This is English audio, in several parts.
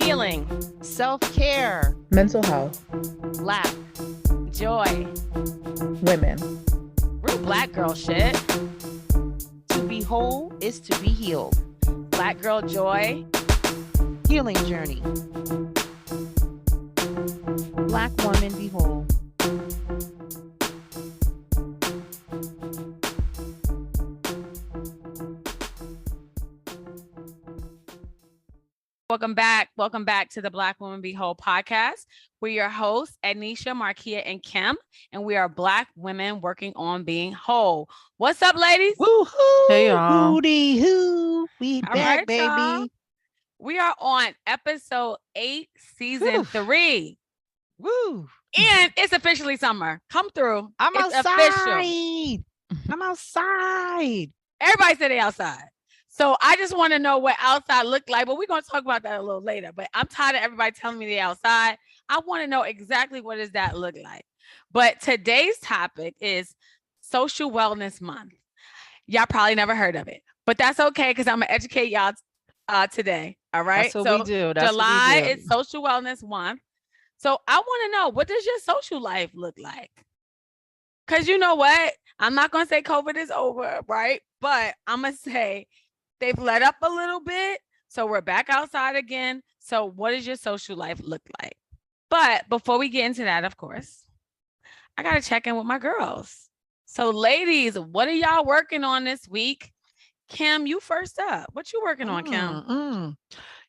healing, self-care, mental health, Black, joy, women. real Black girl shit. to be whole is to be healed. Black girl joy. Healing journey. Black woman be whole. Welcome back. Welcome back to the Black Woman Be Whole podcast. We're your hosts, Ednesha, Marquia, and Kim, and we are Black women working on being whole. What's up, ladies? Woo-hoo! Hey, y'all. Hooty hoo. We All back, right, baby. y'all. We are on episode 8, season Whew. 3. Woo. And it's officially summer. Come through. I'm It's outside. official. I'm outside. Everybody said they outside. So I just want to know what outside looked like, but we're going to talk about that a little later. But I'm tired of everybody telling me they outside. I want to know exactly what does that look like. But today's topic is Social Wellness Month. Y'all probably never heard of it, but that's okay because I'm going to educate y'all today. All right. That's what we do. That's July what we do. is Social Wellness Month. So I want to know, what does your social life look like? Because you know what? I'm not going to say COVID is over, right? But I'm going to say they've let up a little bit. So we're back outside again. So what does your social life look like? But before we get into that, of course, I got to check in with my girls. So ladies, what are y'all working on this week? Kim, you first up. What you working on, Kim?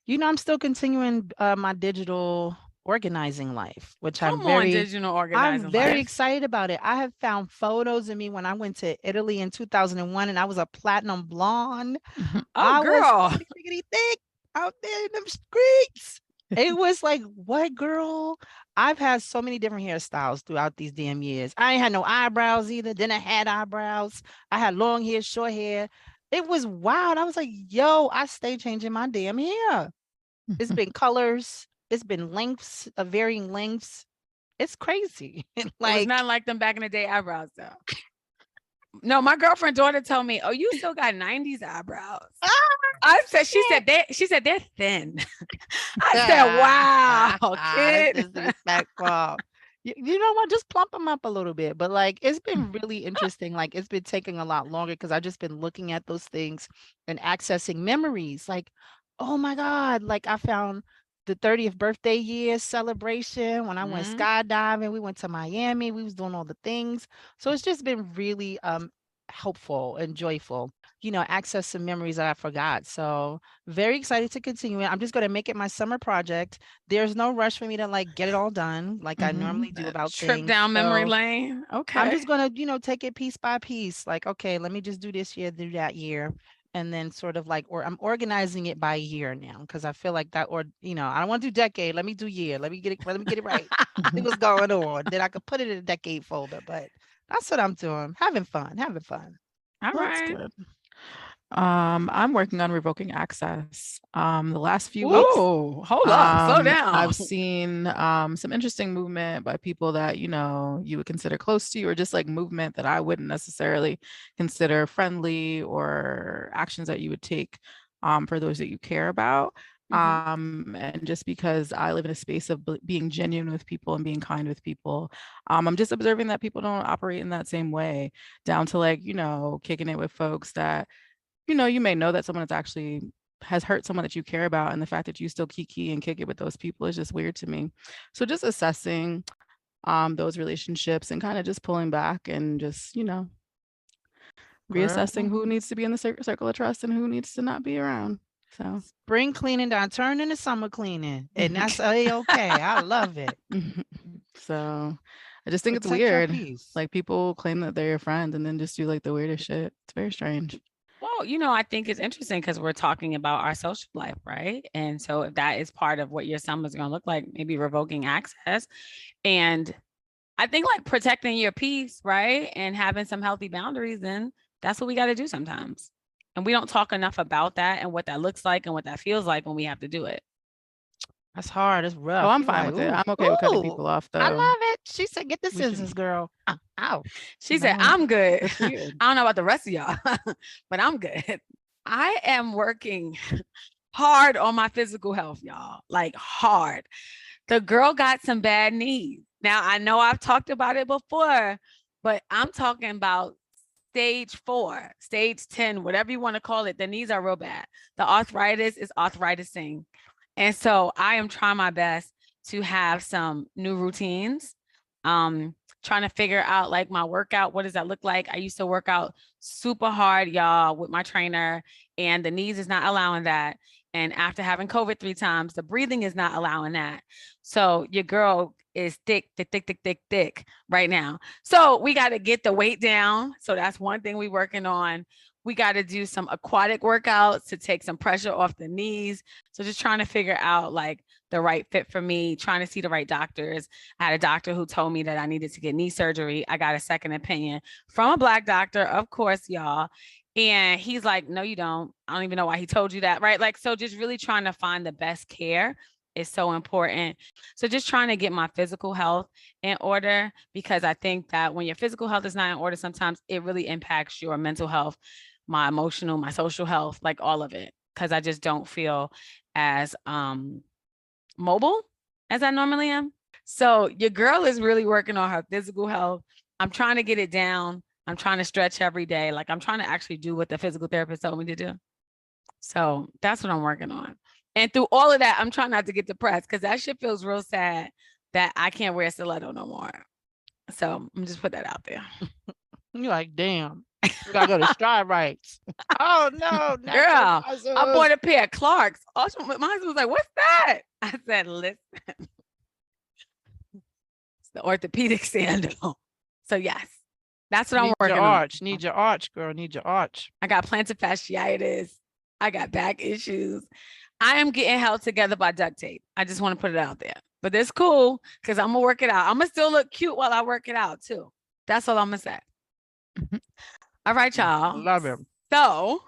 You know, I'm still continuing my digital organizing life, which Come on, digital organizing I'm very life. excited about it. I have found photos of me when I went to Italy in 2001 and I was a platinum blonde. Oh, I girl. was pretty thick out there in them streets. It was like, what, girl? I've had so many different hairstyles throughout these damn years. I ain't had no eyebrows either. Then I had eyebrows. I had long hair, short hair. It was wild. I was like, yo, I stay changing my damn hair. It's been colors. It's been lengths of varying lengths. It's crazy. It's Like, not like them back in the day eyebrows, though. No, my girlfriend daughter told me, "Oh, you still got 90s eyebrows." I said, she said they're thin. I said, "Wow, that's kid." disrespectful. You know what? Just plump them up a little bit. But like, it's been really interesting. Like, it's been taking a lot longer because I've just been looking at those things and accessing memories. Like, oh my God, like I found the 30th birthday year celebration when I went Mhm. skydiving. We went to Miami. We was doing all the things. So it's just been really helpful and joyful, you know, access some memories that I forgot. So very excited to continue it. I'm just going to make it my summer project. There's no rush for me to like get it all done like I normally do about Trip things. down memory So lane. Okay. I'm just going to, you know, take it piece by piece. Like, okay, let me just do this year, do that year. And then sort of like, or I'm organizing it by year now because I feel like that, or, you know, I don't want to do decade. Let me do year. Let me get it right. See what's going on. Then I could put it in a decade folder. But that's what I'm doing. Having fun. All That's right. good. I'm working on revoking access. The last few weeks, Ooh, hold up. Slow down. I've seen some interesting movement by people that, you know, you would consider close to you, or just like movement that I wouldn't necessarily consider friendly, or actions that you would take for those that you care about. And just because I live in a space of being genuine with people and being kind with people, I'm just observing that people don't operate in that same way, down to like, you know, kicking it with folks that, you know, you may know that someone that's actually has hurt someone that you care about, and the fact that you still kiki and kick it with those people is just weird to me. So just assessing those relationships and kind of just pulling back and just, you know, reassessing who needs to be in the circle of trust and who needs to not be around. So Spring cleaning done turned into summer cleaning. And that's okay. I love it. so I just think it's Protect your weird. peace. Like, people claim that they're your friend and then just do like the weirdest shit. It's very strange. Well, you know, I think it's interesting because we're talking about our social life, right? And so if that is part of what your summer is going to look like, maybe revoking access. And I think like protecting your peace, right? And having some healthy boundaries, then that's what we got to do sometimes. And we don't talk enough about that and what that looks like and what that feels like when we have to do it. That's hard. It's rough. Oh, I'm You're fine like, with it. "Ooh, I'm okay with cutting ooh, people off, I though. love it." She said, "Get the We should- scissors, girl." Ow. She said, No, I'm good. it's weird. I don't know about the rest of y'all, but I'm good. I am working hard on my physical health, y'all. Like hard. The girl got some bad knees. Now I know I've talked about it before, but I'm talking about stage 4, stage 10, whatever you want to call it. The knees are real bad. The arthritis is arthritising. And so I am trying my best to have some new routines. Trying to figure out like my workout. What does that look like? I used to work out super hard, y'all, with my trainer, and the knees is not allowing that. And after having COVID 3 times, the breathing is not allowing that. So your girl is thick right now. So we got to get the weight down. So that's one thing we working on. We got to do some aquatic workouts to take some pressure off the knees. So just trying to figure out like the right fit for me, trying to see the right doctors. I had a doctor who told me that I needed to get knee surgery. I got a second opinion from a Black doctor, of course, y'all. And he's like, no, you don't. I don't even know why he told you that, right? Like, so just really trying to find the best care is so important. So just trying to get my physical health in order, because I think that when your physical health is not in order, sometimes it really impacts your mental health, my emotional, my social health, like all of it. Because I just don't feel as mobile as I normally am. So your girl is really working on her physical health. I'm trying to get it down. I'm trying to stretch every day. Like I'm trying to actually do what the physical therapist told me to do. So that's what I'm working on. And through all of that, I'm trying not to get depressed because that shit feels real sad that I can't wear a stiletto no more. So I'm just put that out there. You're like, damn. We gotta go to Stride Rights. Oh no, girl! I bought a pair of Clarks. Also, my husband was like, "What's that?" I said, "Listen, it's the orthopedic sandal." So yes, that's what I'm working on. Need your arch, girl. Need your arch. I got plantar fasciitis. I got back issues. I am getting held together by duct tape. I just want to put it out there. But it's cool because I'm gonna work it out. I'm gonna still look cute while I work it out too. That's all I'm gonna say. All right, y'all. Love him. So,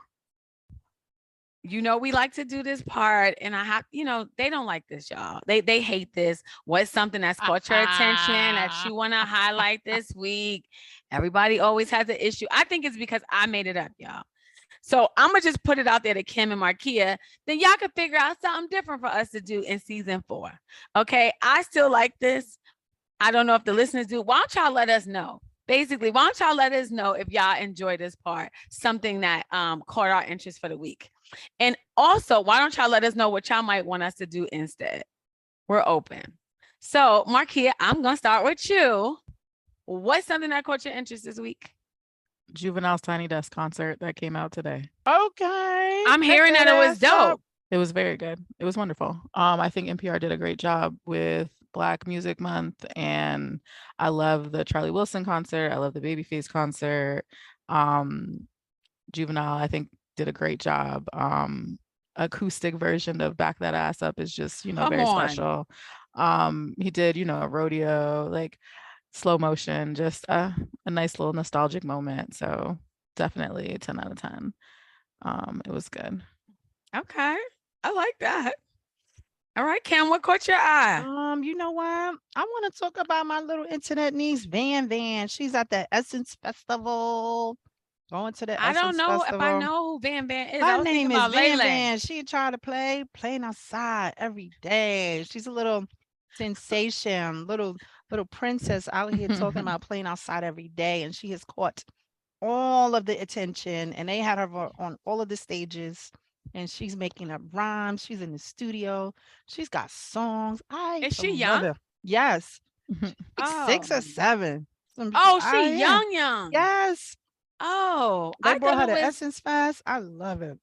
we like to do this part, and I have, they don't like this, y'all. They hate this. What's something that's caught your attention that you want to highlight this week? Everybody always has an issue. I think it's because I made it up, y'all. So I'm gonna just put it out there to Kim and Marquia. Then y'all can figure out something different for us to do in season 4. Okay, I still like this. I don't know if the listeners do. Why don't y'all let us know? Basically, why don't y'all let us know if y'all enjoy this part, something that caught our interest for the week. And also, why don't y'all let us know what y'all might want us to do instead? We're open. So, Marquia, I'm going to start with you. What's something that caught your interest this week? Juvenile's Tiny Desk concert that came out today. Okay. I'm hearing that it was dope. It was very good. It was wonderful. I think NPR did a great job with Black Music Month, and I love the Charlie Wilson concert. I love the Babyface concert. Juvenile, I think, did a great job. Acoustic version of Back That Ass Up is just, very special. He did, a rodeo, like slow motion, just a nice little nostalgic moment. So definitely 10 out of 10. It was good. Okay. I like that. All right, Cam, what caught your eye? You know what? I want to talk about my little internet niece, Van. She's at the Essence Festival. Going to the I Essence don't know Festival. if I know who Van is. Her name is Van. She tried to playing outside every day. She's a little sensation, little princess out here talking about playing outside every day, and she has caught all of the attention. And they had her on all of the stages. And she's making up rhymes. She's in the studio. She's got songs. Is she young? Her. Yes. Like 6 or 7. She young. Yes. Oh, they brought her to Essence Fest. I love it.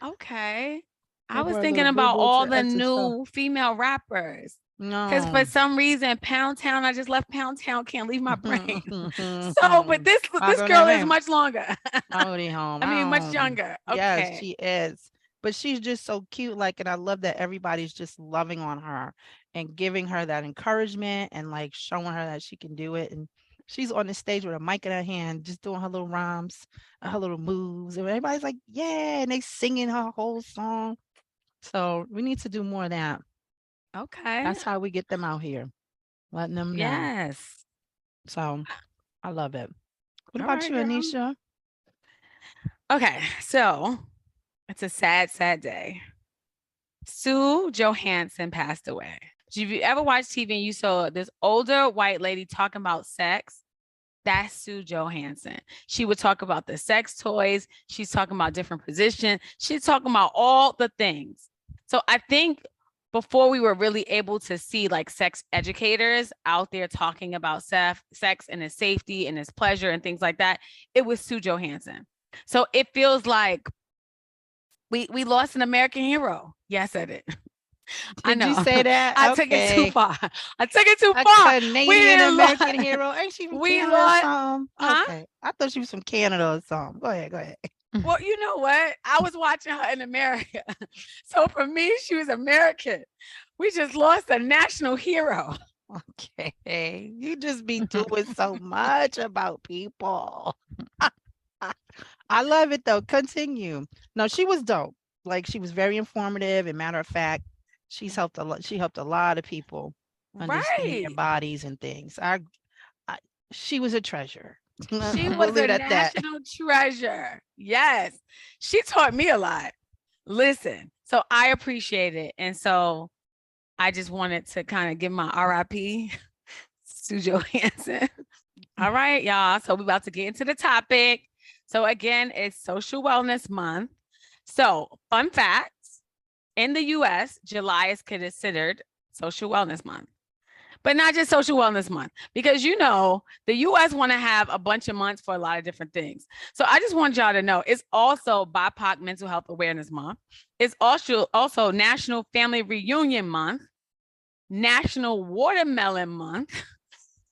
Okay. I was thinking about all the new female rappers. No. Because for some reason, Pound Town, I just left Pound Town, can't leave my brain. But this girl is much longer. Much younger. Okay. Yes, she is. But she's just so cute. And I love that everybody's just loving on her and giving her that encouragement and showing her that she can do it. And she's on the stage with a mic in her hand, just doing her little rhymes, her little moves. And everybody's like, yeah. And they singing her whole song. So we need to do more of that. Okay. That's how we get them out here. Letting them know. Yes. So I love it. What about you, Ednesha? Okay. So it's a sad, sad day. Sue Johansson passed away. If you ever watched TV and you saw this older white lady talking about sex, that's Sue Johansson. She would talk about the sex toys. She's talking about different positions. She's talking about all the things. So I think before we were really able to see like sex educators out there talking about sex and its safety and its pleasure and things like that, it was Sue Johansson. So it feels like we lost an American hero. Yes, I did. I Did know. you say that? I took it too Okay. far. I took it too A far. Canadian American hero. Ain't she from We Canada or lost- something? Huh? Okay. I thought she was from Canada or something. Go ahead. Well, you know what? I was watching her in America. So for me, she was American. We just lost a national hero. Okay. You just be doing so much about people. I love it though. Continue. No, she was dope. Like she was very informative and matter of fact, she helped a lot of people understand their Right. bodies and things. She was a treasure. She We'll was leave a it at that. national treasure. Yes. She taught me a lot. Listen, so I appreciate it. And so I just wanted to kind of give my RIP to Johansson. All right, y'all. So we're about to get into the topic. So again, it's Social Wellness Month. So fun facts, in the US, July is considered Social Wellness Month. But not just Social Wellness Month, because the US want to have a bunch of months for a lot of different things. So I just want y'all to know it's also BIPOC Mental Health Awareness Month. It's also National Family Reunion Month, National Watermelon Month,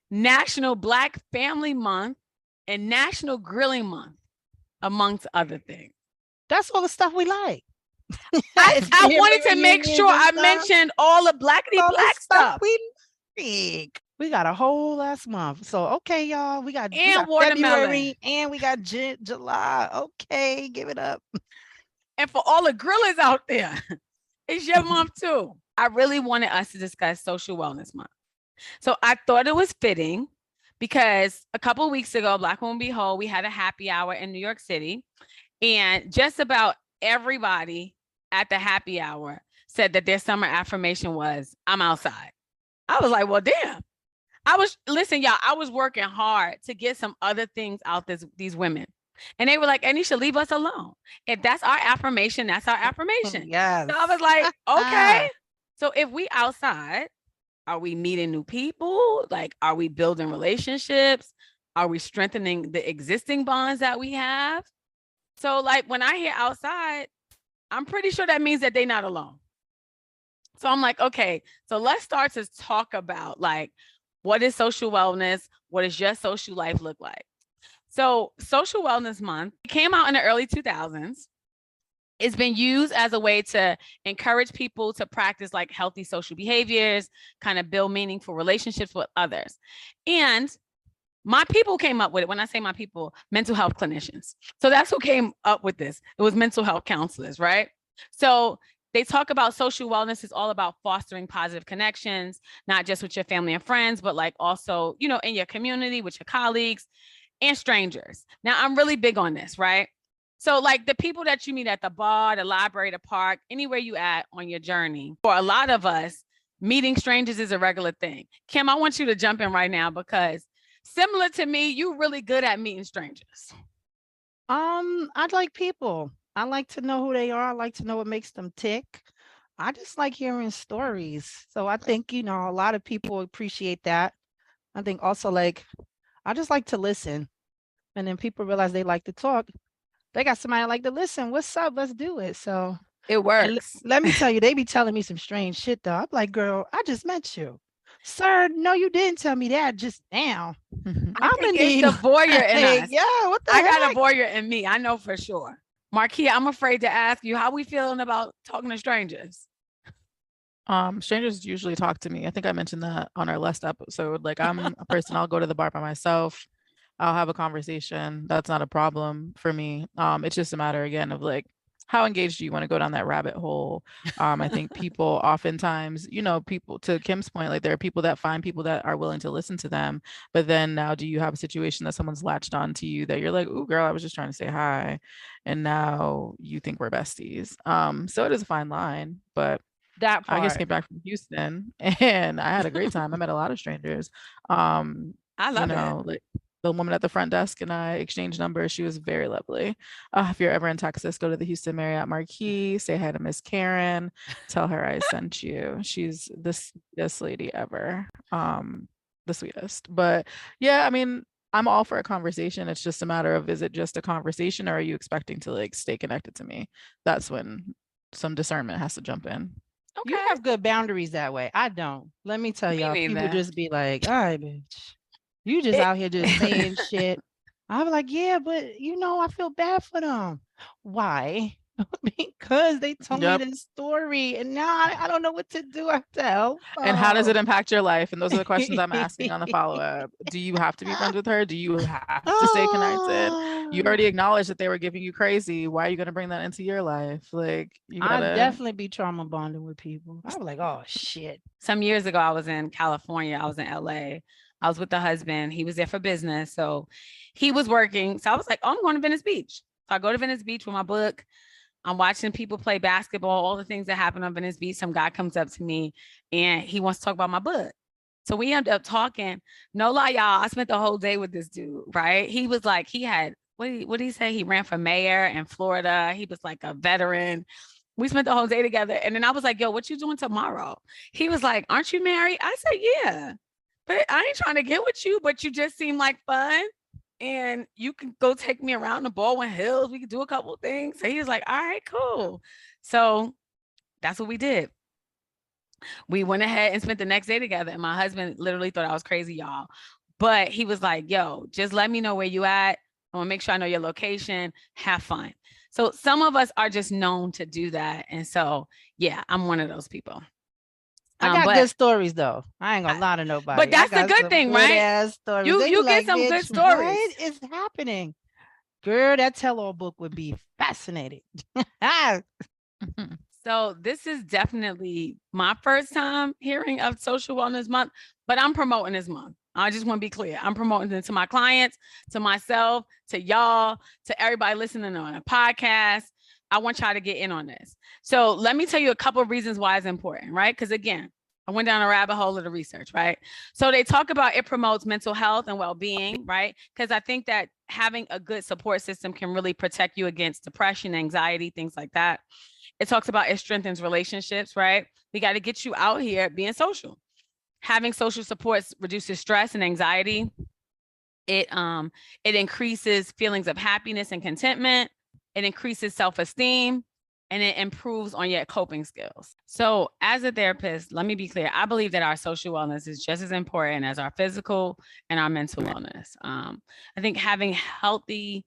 National Black Family Month, and National Grilling Month, amongst other things. That's all the stuff we like. I wanted to make sure I mentioned all the blackity black stuff. We got a whole last month. So okay, y'all. We got watermelon. February and we got July. Okay, give it up. And for all the grillers out there, it's your month too. I really wanted us to discuss Social Wellness Month. So I thought it was fitting because a couple of weeks ago, Black Women Be Whole, we had a happy hour in New York City. And just about everybody at the happy hour said that their summer affirmation was, I'm outside. I was like, well, damn. Listen, y'all, I was working hard to get some other things out these women. And they were like, Ednesha, leave us alone. If that's our affirmation, that's our affirmation. Yes. So I was like, okay. So if we outside, are we meeting new people? Like, are we building relationships? Are we strengthening the existing bonds that we have? So like when I hear outside, I'm pretty sure that means that they're not alone. So I'm like, okay, so let's start to talk about like, what is social wellness? What does your social life look like? So Social Wellness Month came out in the early 2000s. It's been used as a way to encourage people to practice like healthy social behaviors, kind of build meaningful relationships with others. And my people came up with it. When I say my people, mental health clinicians. So that's who came up with this. It was mental health counselors, right? So they talk about social wellness is all about fostering positive connections, not just with your family and friends, but like also, in your community, with your colleagues and strangers. Now, I'm really big on this, right? So like the people that you meet at the bar, the library, the park, anywhere you at on your journey, for a lot of us, meeting strangers is a regular thing. Kim, I want you to jump in right now because similar to me, you're really good at meeting strangers. I like people. I like to know who they are. I like to know what makes them tick. I just like hearing stories. So I think, a lot of people appreciate that. I think also like, I just like to listen. And then people realize they like to talk. They got somebody like to listen. What's up? Let's do it. So it works. Let me tell you, they be telling me some strange shit though. I'm like, girl, I just met you. Sir, no, you didn't tell me that just now. I'm gonna need the voyeur in us. Yeah, what the I heck? got a voyeur in me. I know for sure. Marquia, I'm afraid to ask you how we feeling about talking to strangers. Strangers usually talk to me. I think I mentioned that on our last episode. Like I'm a person, I'll go to the bar by myself. I'll have a conversation. That's not a problem for me. It's just a matter again of like how engaged do you want to go down that rabbit hole? I think people oftentimes, people, to Kim's point, like there are people that find people that are willing to listen to them. But then now, do you have a situation that someone's latched on to you that you're like, "Ooh, girl, I was just trying to say hi," and now you think we're besties? So it is a fine line. But That I just part. came back from Houston and I had a great time. I met a lot of strangers. I love it. Like the woman at the front desk and I exchanged numbers. She was very lovely. If you're ever in Texas, go to the Houston Marriott Marquis, say hi to Miss Karen, tell her I sent you. She's the sweetest lady ever. The sweetest. But yeah, I mean, I'm all for a conversation. It's just a matter of, is it just a conversation or are you expecting to like stay connected to me? That's when some discernment has to jump in. You Okay. have good boundaries that way. I don't. Let me tell Me y'all, people neither. just be like, all right, bitch. You just out here just saying shit. I'm like, yeah, but I feel bad for them. Why? Because they told me Yep. this story and now I don't know what to do. I have to help. And how does it impact your life? And those are the questions I'm asking on the follow-up. Do you have to be friends with her? Do you have to stay connected? You already acknowledged that they were giving you crazy. Why are you going to bring that into your life? Like, you I'd gotta. definitely be trauma bonding with people. I was like, oh shit. Some years ago, I was in California. I was in LA. I was with the husband. He was there for business. So he was working. So I was like, oh, I'm going to Venice Beach. So I go to Venice Beach with my book. I'm watching people play basketball, all the things that happen on Venice Beach. Some guy comes up to me and he wants to talk about my book. So we ended up talking. No lie, y'all. I spent the whole day with this dude, right? He was like, he had, what did he say? He ran for mayor in Florida. He was like a veteran. We spent the whole day together. And then I was like, yo, what you doing tomorrow? He was like, aren't you married? I said, yeah, but I ain't trying to get with you, but you just seem like fun. And you can go take me around the Baldwin Hills. We could do a couple things. So he was like, all right, cool. So that's what we did. We went ahead and spent the next day together. And my husband literally thought I was crazy, y'all. But he was like, yo, just let me know where you at. I want to make sure I know your location. Have fun. So some of us are just known to do that. And so, yeah, I'm one of those people. I got good stories though. I ain't gonna lie to nobody. But that's the good thing, right? Stories. You get some good stories. What is happening? Girl, that tell-all book would be fascinating. So this is definitely my first time hearing of Social Wellness Month, but I'm promoting this month. I just want to be clear. I'm promoting it to my clients, to myself, to y'all, to everybody listening on a podcast. I want y'all to get in on this. So let me tell you a couple of reasons why it's important, right? Because again, I went down a rabbit hole of the research, right? So they talk about it promotes mental health and well-being, right? Because I think that having a good support system can really protect you against depression, anxiety, things like that. It talks about it strengthens relationships, right? We got to get you out here being social. Having social supports reduces stress and anxiety. It increases feelings of happiness and contentment. It increases self-esteem and it improves on your coping skills. So as a therapist, let me be clear. I believe that our social wellness is just as important as our physical and our mental wellness. I think having healthy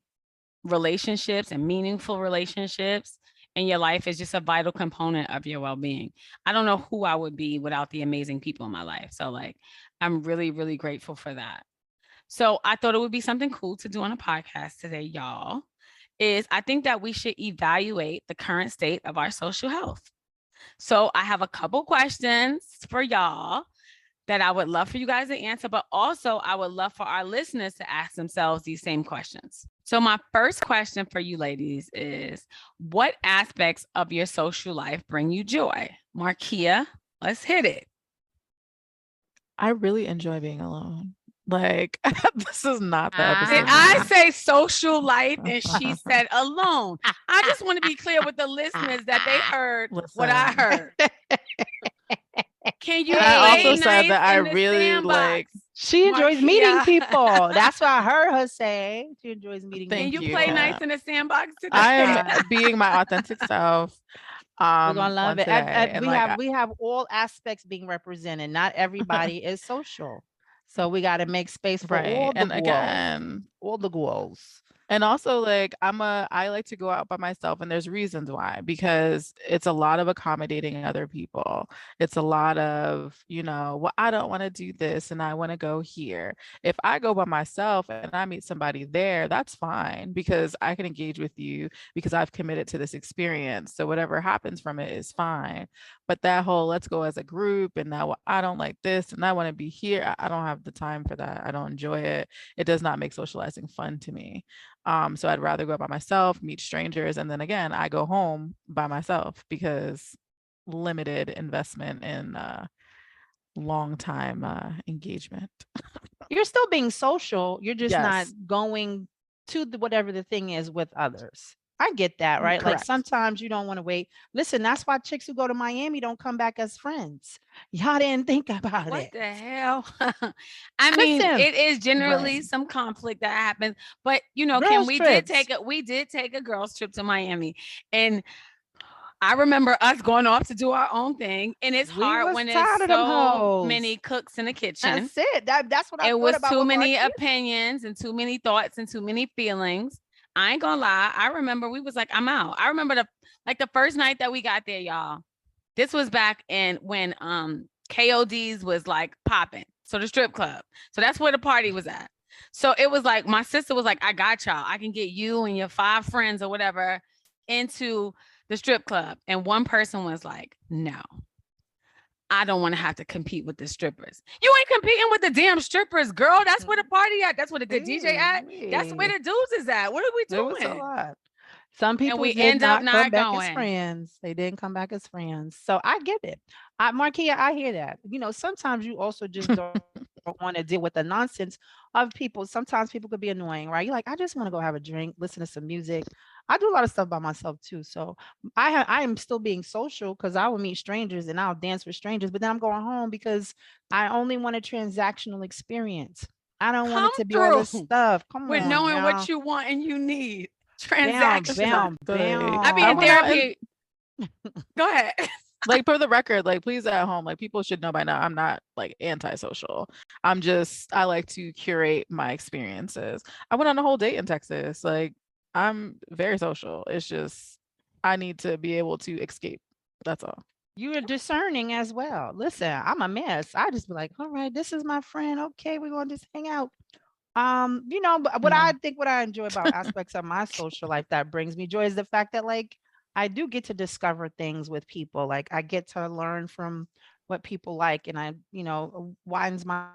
relationships and meaningful relationships in your life is just a vital component of your well-being. I don't know who I would be without the amazing people in my life. So like, I'm really, really grateful for that. So I thought it would be something cool to do on a podcast today, y'all, is I think that we should evaluate the current state of our social health. So I have a couple questions for y'all that I would love for you guys to answer, but also I would love for our listeners to ask themselves these same questions. So my first question for you ladies is, what aspects of your social life bring you joy? Marquia, let's hit it. I really enjoy being alone. Like, this is not the episode. Did I say social life and she said alone? I just want to be clear with the listeners that they heard what I heard. Can you? And I also said that I really like. She enjoys meeting people. That's what I heard her say. She enjoys meeting people. Can you play nice in the sandbox today? I am being my authentic self. We're gonna love it. And we have all aspects being represented. Not everybody is social. So we got to make space for all the goals. And again, all the goals. And also, like, I like to go out by myself, and there's reasons why, because it's a lot of accommodating other people. It's a lot of, well, I don't want to do this and I want to go here. If I go by myself and I meet somebody there, that's fine because I can engage with you because I've committed to this experience. So whatever happens from it is fine. But that whole let's go as a group and now I don't like this and I want to be here, I don't have the time for that. I don't enjoy it. It does not make socializing fun to me. So I'd rather go by myself, meet strangers, and then again, I go home by myself because limited investment in long time engagement. You're still being social. You're just not Yes, going to whatever the thing is with others. I get that, right? Like correct. sometimes you don't want to wait. Listen, that's why chicks who go to Miami don't come back as friends. Y'all didn't think about What it. the hell? I mean, Listen, it is Right. generally some conflict that happens, but Kim, girls trips. we did take a girls trip to Miami, and I remember us going off to do our own thing, and it's We hard was when there's tired of them so hoes. many cooks in the kitchen. That's it. That's what I It thought was about too with many Marquia. opinions and too many thoughts and too many feelings. I ain't gonna lie. I remember we was like, I'm out. I remember the first night that we got there, y'all. This was back in when KOD's was like popping. So the strip club. So that's where the party was at. So it was like my sister was like, I got y'all. I can get you and your 5 friends or whatever into the strip club. And one person was like, no, I don't want to have to compete with the strippers. You ain't competing with the damn strippers, girl. That's where the party at. That's where the good DJ at. That's where Ooh-wee. the dudes is at. What are we It was a doing? lot. Some And people we did end up not come not back as going. friends. They didn't come back as friends. So I get it. Marquia, I hear that. Sometimes you also just don't want to deal with the nonsense of people. Sometimes people could be annoying, right? You're like, I just want to go have a drink, listen to some music. I do a lot of stuff by myself too. So I am still being social because I will meet strangers and I'll dance with strangers, but then I'm going home because I only want a transactional experience. I don't want Come it to be all through this stuff. Come with on knowing now. what you want and you need. Bam, Transactional. bam, Exactly. I be I in went out bam. and therapy. Go ahead. like for the record, like please at home, like people should know by now I'm not like antisocial. I like to curate my experiences. I went on a whole date in Texas. Like I'm very social. It's just I need to be able to escape. That's all. You are discerning as well. Listen, I'm a mess. I just be like, all right, this is my friend. Okay, we're gonna just hang out. But No. what I enjoy about aspects of my social life that brings me joy is the fact that like I do get to discover things with people. Like I get to learn from what people like and widens my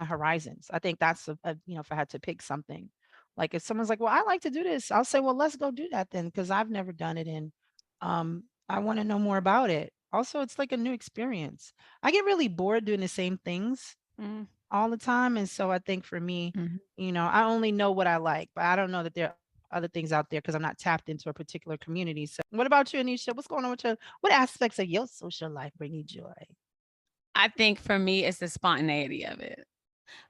horizons. I think that's if I had to pick something. Like if someone's like, well, I like to do this, I'll say, well, let's go do that then, because I've never done it and I want to know more about it. Also, it's like a new experience. I get really bored doing the same things Mm. all the time. And so I think for me, Mhm. I only know what I like, but I don't know that there are other things out there because I'm not tapped into a particular community. So what about you, Anisha? What's going on with what aspects of your social life bring you joy? I think for me, it's the spontaneity of it.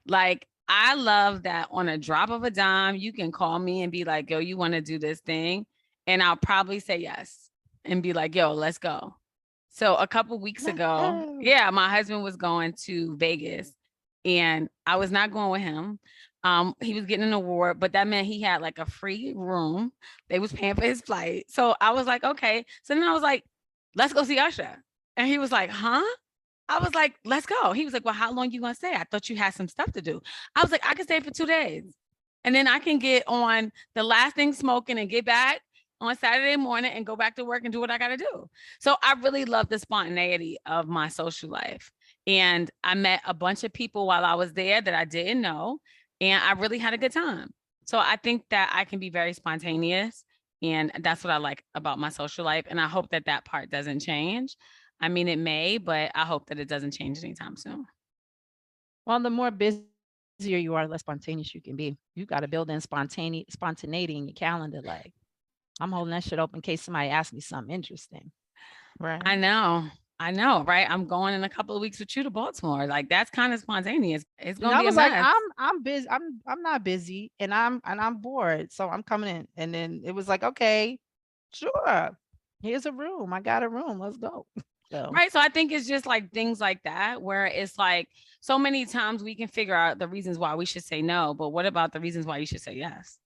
Like, I love that on a drop of a dime, you can call me and be like, yo, you want to do this thing? And I'll probably say yes and be like, yo, let's go. So a couple weeks Let's ago, go. yeah, my husband was going to Vegas and I was not going with him. He was getting an award, but that meant he had like a free room. They was paying for his flight. So I was like, okay. So then I was like, let's go see Usher. And he was like, huh? I was like, let's go. He was like, well, how long you gonna stay? I thought you had some stuff to do. I was like, I can stay for 2 days. And then I can get on the last thing smoking and get back on Saturday morning and go back to work and do what I gotta do. So I really love the spontaneity of my social life. And I met a bunch of people while I was there that I didn't know. And I really had a good time. So I think that I can be very spontaneous. And that's what I like about my social life. And I hope that that part doesn't change. I mean, it may, but I hope that it doesn't change anytime soon. Well, the more busier you are, the less spontaneous you can be. You got to build in spontaneity in your calendar. Like, I'm holding that shit open in case somebody asks me something interesting. Right. I know. I know, right? I'm going in a couple of weeks with you to Baltimore. Like that's kind of spontaneous. It's And gonna I be a was like, mess. I'm busy. I'm not busy, and I'm bored, so I'm coming in. And then it was like, okay, sure. Here's a room. I got a room. Let's go. So Right. So I think it's just like things like that, where it's like so many times we can figure out the reasons why we should say no, but what about the reasons why you should say yes?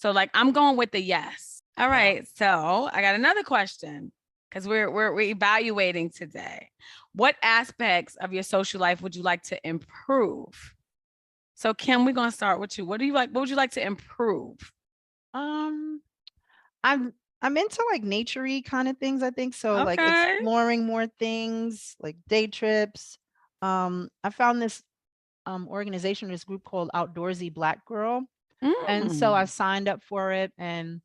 So like I'm going with the yes. All right. So I got another question because we're evaluating today. What aspects of your social life would you like to improve? So Kim, we're gonna start with you. What would you like to improve? Um, I'm I'm into like naturey kind of things, I think. So like Okay. exploring more things, like day trips. I found this organization, this group called Outdoorsy Black Girl. And so I Mm. signed up for it, and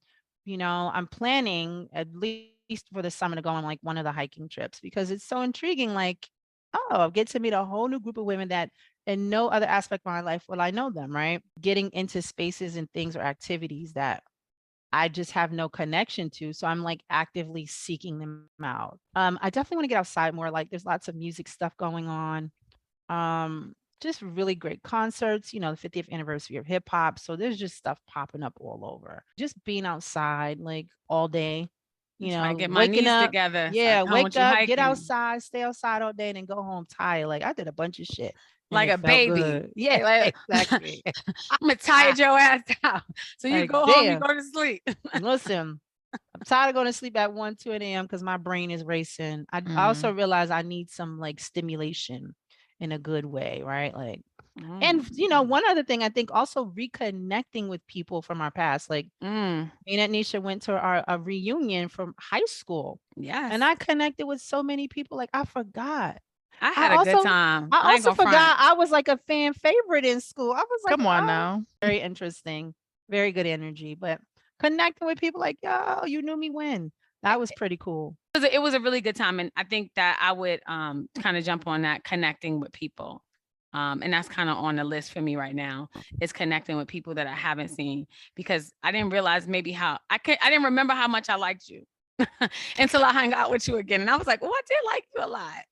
I'm planning at least for the summer to go on like one of the hiking trips because it's so intriguing. Like, oh, I get to meet a whole new group of women that in no other aspect of my life will I know them, right? Getting into spaces and things or activities that I just have no connection to. So I'm like actively seeking them out. I definitely want to get outside more. Like there's lots of music stuff going on. Um, just really great concerts, the 50th anniversary of hip hop. So there's just stuff popping up all over. Just being outside like all day, I'm trying to get my waking knees up. together so I Yeah, can come wake with you up, get hiking outside, stay outside all day, and then go home tired. Like I did a bunch of shit and like it a felt baby. good. Yeah, Like, exactly. I'm gonna tire your ass out. So you Like, go home, you damn. go to sleep. Listen, I'm tired of going to sleep at 1, 2 a.m. because my brain is racing. I also Mm. realize I need some like stimulation in a good way, right? Like, and Mm. one other thing, I think also reconnecting with people from our past. Like Mm. me and Ednesha went to a reunion from high school, Yes. and I connected with so many people. Like I forgot. I I had a good also time. I I ain't also gonna front. forgot I was like a fan favorite in school. I was like, Come on oh, now. very interesting, very good energy. But connecting with people like, yo, you knew me when. That was pretty cool. It was a really good time. And I think that I would kind of jump on that connecting with people. And that's kind of on the list for me right now is connecting with people that I haven't seen because I didn't realize maybe how I didn't remember how much I liked you until I hung out with you again. And I was like, oh, I did like you a lot.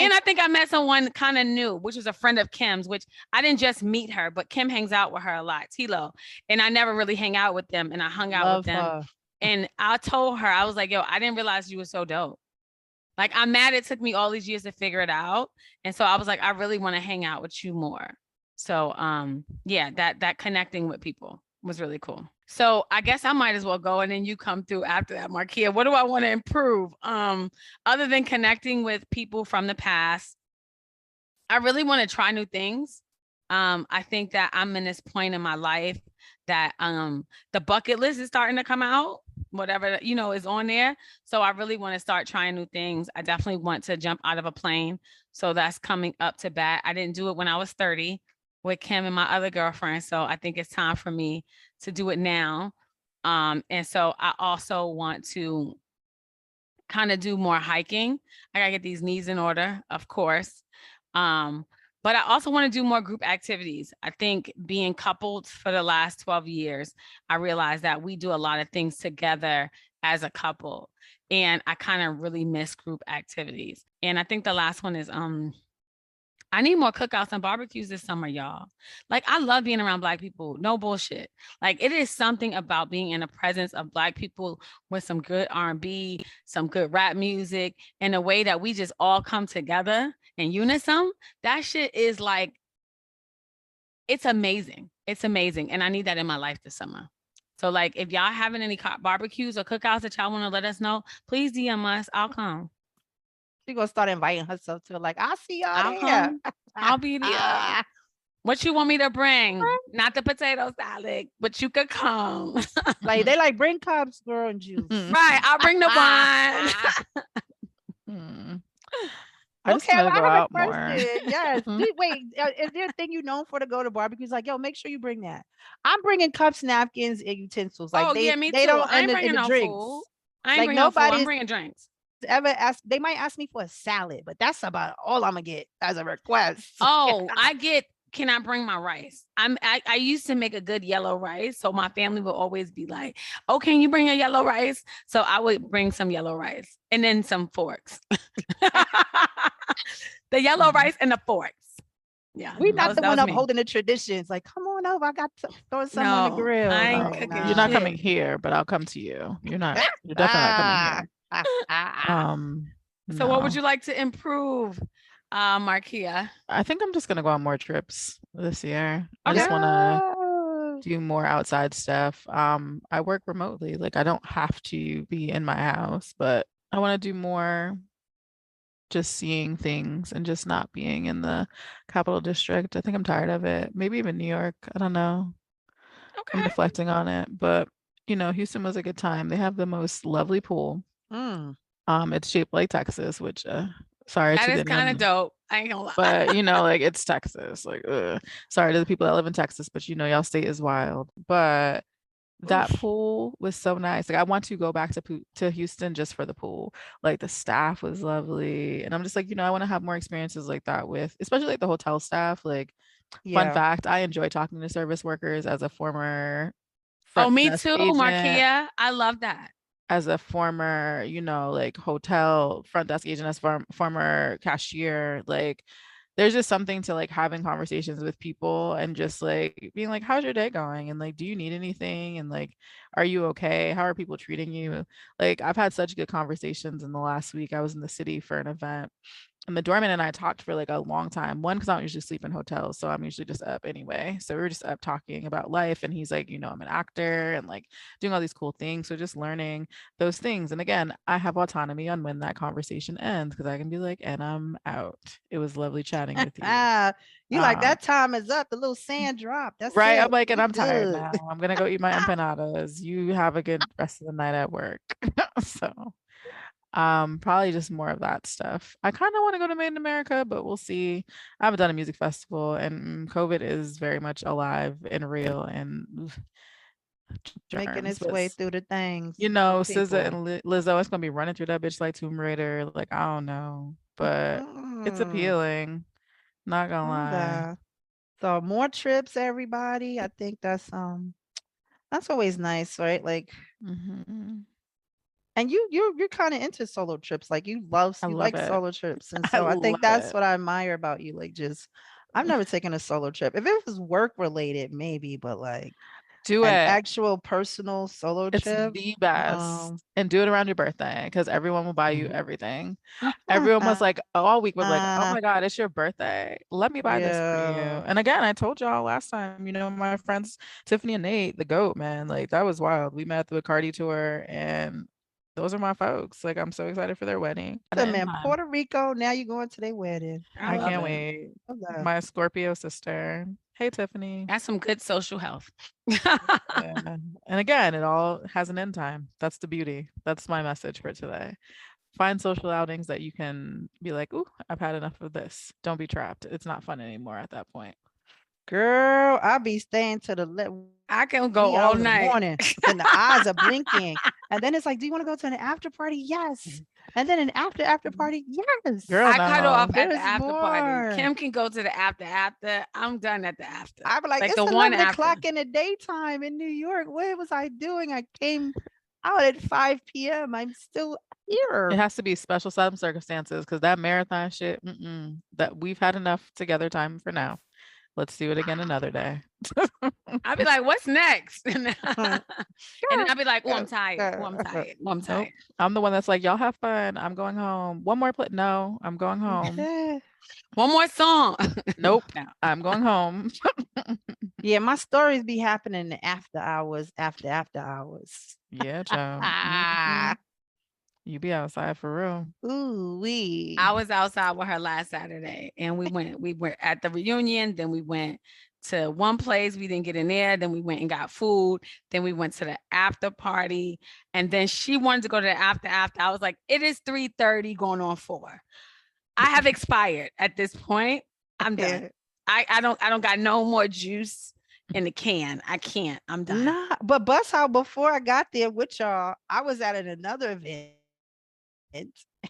And I think I met someone kind of new, which was a friend of Kim's, which I didn't just meet her, but Kim hangs out with her a lot, Tilo. And I never really hang out with them. And I hung out with Love them. her. And I told her, I was like, yo, I didn't realize you were so dope. Like, I'm mad it took me all these years to figure it out. And so I was like, I really want to hang out with you more. So yeah, that connecting with people was really cool. So I guess I might as well go and then you come through after that, Marquia. What do I want to improve? Other than connecting with people from the past, I really want to try new things. I think that I'm in this point in my life that the bucket list is starting to come out, whatever is on there. So I really want to start trying new things. I definitely want to jump out of a plane. So that's coming up to bat. I didn't do it when I was 30 with Kim and my other girlfriend. So I think it's time for me to do it now. And so I also want to kind of do more hiking. I gotta get these knees in order, of course. But I also want to do more group activities. I think being coupled for the last 12 years, I realized that we do a lot of things together as a couple. And I kind of really miss group activities. And I think the last one is I need more cookouts and barbecues this summer, y'all. Like, I love being around Black people. No bullshit. Like, it is something about being in the presence of Black people with some good R&B, some good rap music, and the way that we just all come together in unison. That shit is like, it's amazing. It's amazing. And I need that in my life this summer. So, like, if y'all having any barbecues or cookouts that y'all want to let us know, please DM us. I'll come. She gonna start inviting herself to like, I'll see y'all I'll there. come. I'll be there. What you want me to bring? Not the potato salad, but you could come. Like they like bring cups, girl, and juice. Right. I'll bring the wine. I just Okay, want well, to go I have out a more. question. Yes. Wait, is there a thing you known for to go to barbecues? Like, yo, make sure you bring that. I'm bringing cups, napkins, and utensils. Like Oh, yeah, me they too. don't I ain't in bringing the no drinks. food. I ain't Like bringing no food. I'm nobody's bringing drinks. ever asked. They might ask me for a salad, but that's about all I'm gonna get as a request. Oh, can I bring my rice? I used to make a good yellow rice. So my family would always be like, oh, can you bring a yellow rice? So I would bring some yellow rice and then some forks. The yellow rice and the forks. Yeah. We not the that one was me. upholding the traditions. Like, come on over. I got to throw some on the No, grill. I ain't Like, cooking You're not shit. coming here, but I'll come to you. You're definitely not coming here. So what would No. you like to improve, Marquia? I think I'm just gonna go on more trips this year. I Okay. just want to do more outside stuff. I work remotely. Like I don't have to be in my house, but I want to do more just seeing things and just not being in the capital district. I think I'm tired of it. Maybe even New York. I don't know. I'm Okay. reflecting on it, but Houston was a good time. They have the most lovely pool. Mm. It's shaped like Texas, which sorry That to is the kind of dope. I ain't gonna lie. but like it's Texas. Like sorry to the people that live in Texas, but y'all state is wild. But that Oof. pool was so nice. Like I want to go back to Houston just for the pool. Like the staff was lovely. And I'm just like, I want to have more experiences like that with especially like the hotel staff. Like fun Yeah. fact, I enjoy talking to service workers as a former Oh, front me desk too, agent, Marquia. I love that. as a former, like hotel front desk agent, as former cashier. Like there's just something to like having conversations with people and just like being like, how's your day going? And like, do you need anything? And like, are you okay? How are people treating you? Like, I've had such good conversations in the last week. I was in the city for an event and the doorman and I talked for like a long time. One, because I don't usually sleep in hotels, so I'm usually just up anyway. So we were just up talking about life, and he's like, I'm an actor and like doing all these cool things. So just learning those things. And again, I have autonomy on when that conversation ends because I can be like, and I'm out. It was lovely chatting with you. You like that time is up. The little sand drop. That's Right. I'm it. like, and We I'm tired good. now. I'm gonna go eat my empanadas. You have a good rest of the night at work. So probably just more of that stuff. I kind of want to go to Made in America, but we'll see. I haven't done a music festival, and COVID is very much alive and real and Making germs. its But way through the things for SZA people. and Lizzo, it's gonna be running through that bitch like Tomb Raider. Like I don't know, but it's Mm, appealing. Not gonna lie. okay. So more trips, everybody. I think that's always nice, right? Like, Hmm. and you're kind of into solo trips. Like I you love like it. solo trips. And I so I think love that's it. what I admire about you. Like just I've never taken a solo trip. If it was work related, maybe, but like Do an it. actual personal solo It's trip. the best. No. And do it around your birthday because everyone will buy you everything. Everyone was like, all week was like, oh my God, it's your birthday. Let me buy this for you. Yeah. And again, I told y'all last time, my friends, Tiffany and Nate, the GOAT, man, like that was wild. We met at the Bacardi tour and those are my folks. Like, I'm so excited for their wedding. At the Them end in time. Puerto Rico. Now you're going to their wedding. I I love can't it. wait. Love that. My Scorpio sister. Hey, Tiffany. That's some good social health. Yeah. And again, it all has an end time. That's the beauty. That's my message for today. Find social outings that you can be like, ooh, I've had enough of this. Don't be trapped. It's not fun anymore at that point. Girl, I'll be staying to the I can go wee all hours of the night. morning and the eyes are blinking. And then it's like, do you want to go to an after party? Yes. And then an after party? Yes. Girl, I cut off no. at the There's after party. more. Kim can go to the after. I'm done at the after. I'm like, Like the it's one 11 after. o'clock in the daytime in New York. What was I doing? I came out at 5 p.m. I'm still It here. has to be special some circumstances because that marathon shit, that we've had enough together time for now. Let's do it again another day. I'll be like, what's next? And then Sure. I'll be like, oh, I'm tired. Oh, I'm tired. Oh, I'm Nope. tired. I'm the one that's like, y'all have fun. I'm going home. One more play. No, I'm going home. One more song. Nope. No. I'm going home. Yeah, my stories be happening after hours, after hours. Yeah, child. Mhm. You be outside for real. Ooh wee. I was outside with her last Saturday and we were at the reunion. Then we went to one place. We didn't get in there. Then we went and got food. Then we went to the after party. And then she wanted to go to the after. I was like, it is 3:30 going on 4. I have expired at this point. I'm done. I don't got no more juice in the can. I can't. I'm done. Nah, but bust how before I got there with y'all, I was at another event.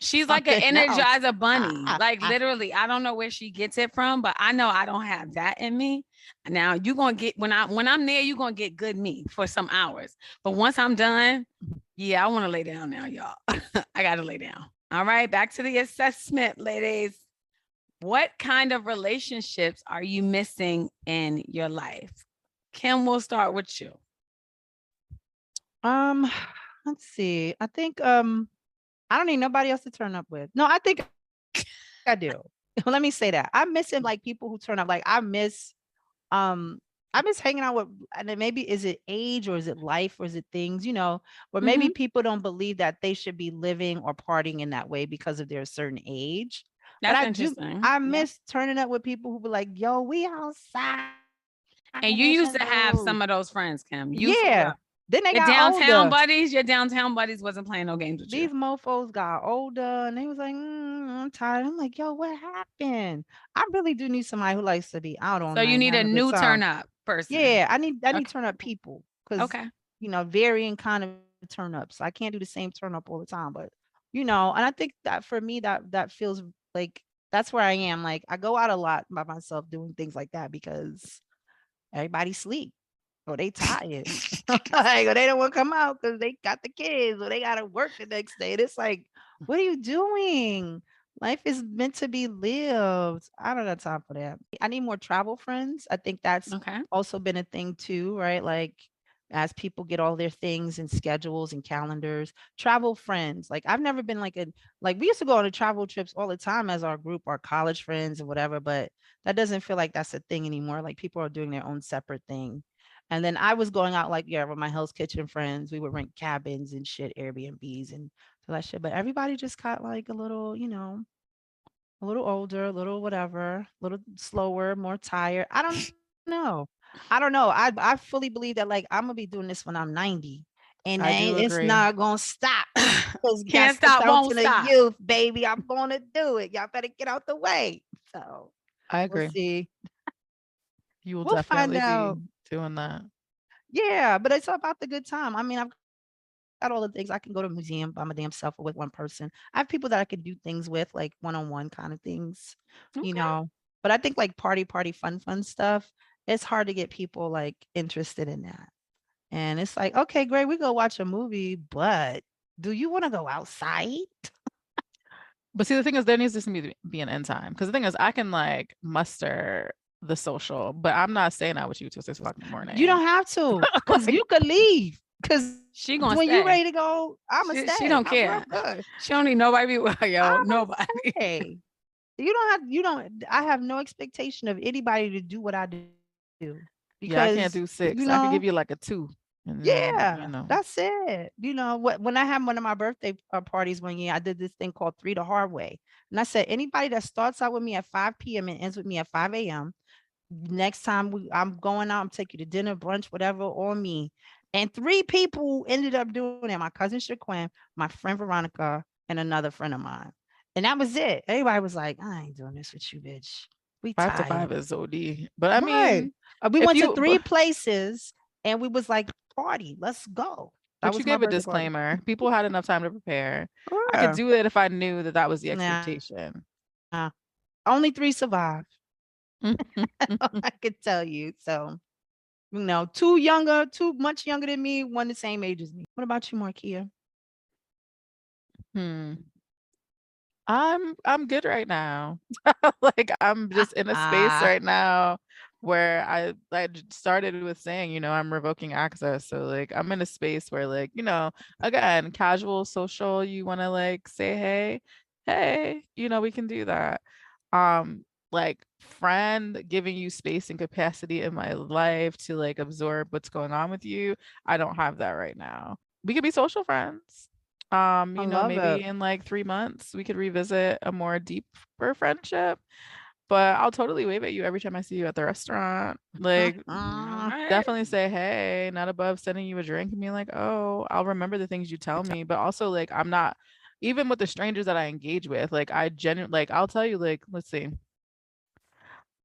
She's like an Something else. Energizer bunny. Like literally, I don't know where she gets it from, but I know I don't have that in me. Now you gonna get when I'm there, you're gonna get good me for some hours. But once I'm done, yeah, I want to lay down now, y'all. I gotta lay down. All right, back to the assessment, ladies. What kind of relationships are you missing in your life? Kim, we'll start with you. Let's see. I think I don't need nobody else to turn up with. No, I think I do. Let me say that. I'm missing like people who turn up. Like I miss I miss hanging out with, and then maybe is it age or is it life or is it things, or maybe Mhm. people don't believe that they should be living or partying in that way because of their certain age. But That's interesting. I Yeah. miss turning up with people who be like, yo, we outside. And you Let's used to have go. some of those friends, Kim. You for Yeah. real. Then they Your got downtown older. buddies, your downtown buddies wasn't playing no games with you. These mofos got older and they was like, I'm tired. I'm like, yo, what happened? I really do need somebody who likes to be out all So you night and need a having a good new turn time. up person. Yeah, I need Okay. turn up people because Okay. varying kind of turn ups. I can't do the same turn up all the time, but and I think that for me that feels like that's where I am. Like I go out a lot by myself doing things like that because everybody sleep or they tired. Like, or they don't want to come out because they got the kids or they gotta work the next day. And it's like, what are you doing? Life is meant to be lived. I don't have time for that. I need more travel friends. I think that's Okay. also been a thing too, right? Like as people get all their things and schedules and calendars, travel friends. Like I've never been like we used to go on the travel trips all the time as our group, our college friends and whatever, but that doesn't feel like that's a thing anymore. Like people are doing their own separate thing. And then I was going out like, yeah, with my Hell's Kitchen friends. We would rent cabins and shit, Airbnbs and all that shit. But everybody just got like a little, a little older, a little whatever, a little slower, more tired. I don't know. I don't know. I fully believe that like I'm gonna be doing this when I'm 90. And I do it's agree. not gonna stop. Because Can't that's the stop, won't fountain of stop. youth, baby. I'm gonna do it. Y'all better get out the way. So I we'll agree. see. You will We'll find definitely be out. doing that. Yeah, but it's about the good time. I mean, I've got all the things. I can go to a museum by my damn self or with one person. I have people that I can do things with, like one-on-one kind of things, you Okay. know. But I think like party, fun stuff, it's hard to get people like interested in that. And it's like, okay, great, we go watch a movie, but do you want to go outside? But see, the thing is, there needs to be an end time. Because the thing is, I can like muster the social, but I'm not staying out with you till 6 o'clock in the You morning. don't have to, because Like, you could leave. Because She gonna when you stay. ready to go, I'ma She stay. don't I'm care. good. She don't need nobody be with her, yo. I'ma Nobody. stay. I have no expectation of anybody to do what I do yeah, I can't because, do 6. I could give you like a 2, and then yeah, that's it. When I had one of my birthday parties one year, I did this thing called Three the Hard Way. And I said, anybody that starts out with me at 5 p.m. and ends with me at 5 a.m., next time I'm going out, I'm taking you to dinner, brunch, whatever, on me. And 3 people ended up doing it. My cousin Shaquin, my friend Veronica, and another friend of mine. And that was it. Everybody was like, I ain't doing this with you, bitch. We 5 to tired. 5 is OD. But I Right. mean, We if went to you three places and we was like, party, let's go. That but you was my gave a birthday party. disclaimer. People had enough time to prepare. I could Yeah. do it if I knew that that was the Nah. expectation. Only 3 survived. I could tell you. So, two much younger than me, one the same age as me. What about you, Marquia? Hmm. I'm good right now. Like I'm just in a space Ah, right now where started with saying, I'm revoking access. So like I'm in a space where like, again, casual, social, you want to like say, hey, we can do that. Like friend giving you space and capacity in my life to like absorb what's going on with you. I don't have that right now. We could be social friends. I love Maybe it. in like 3 months we could revisit a more deeper friendship. But I'll totally wave at you every time I see you at the restaurant. Like, All right. definitely say, hey, not above sending you a drink and being like, oh, I'll remember the things you tell me. But also, like, I'm not, even with the strangers that I engage with, like, I genuinely, like, I'll tell you, like, let's see,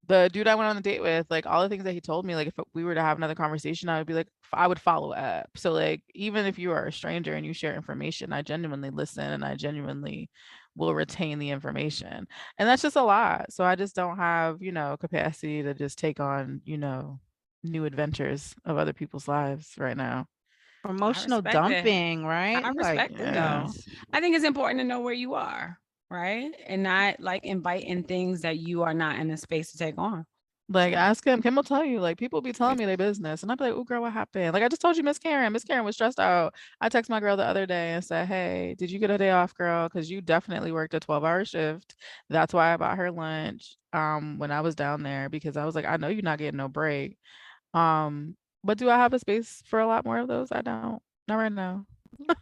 the dude I went on a date with, like all the things that he told me, like if we were to have another conversation, I would be like, I would follow up. So like, even if you are a stranger and you share information, I genuinely listen and I genuinely will retain the information. And that's just a lot. So I just don't have, capacity to just take on, new adventures of other people's lives right now. I Promotional respect it. dumping, right? I You like, respect it Yeah. though. I think it's important to know where you are, right? And not like inviting things that you are not in a space to take on. Like So ask him, Kim will tell you, like people be telling me their business. And I'd be like, oh girl, what happened? Like I just told you Miss Karen. Miss Karen was stressed out. I texted my girl the other day and said, hey, did you get a day off, girl? Because you definitely worked a 12-hour shift. That's why I bought her lunch when I was down there because I was like, I know you're not getting no break. But do I have a space for a lot more of those? I don't. Not right now.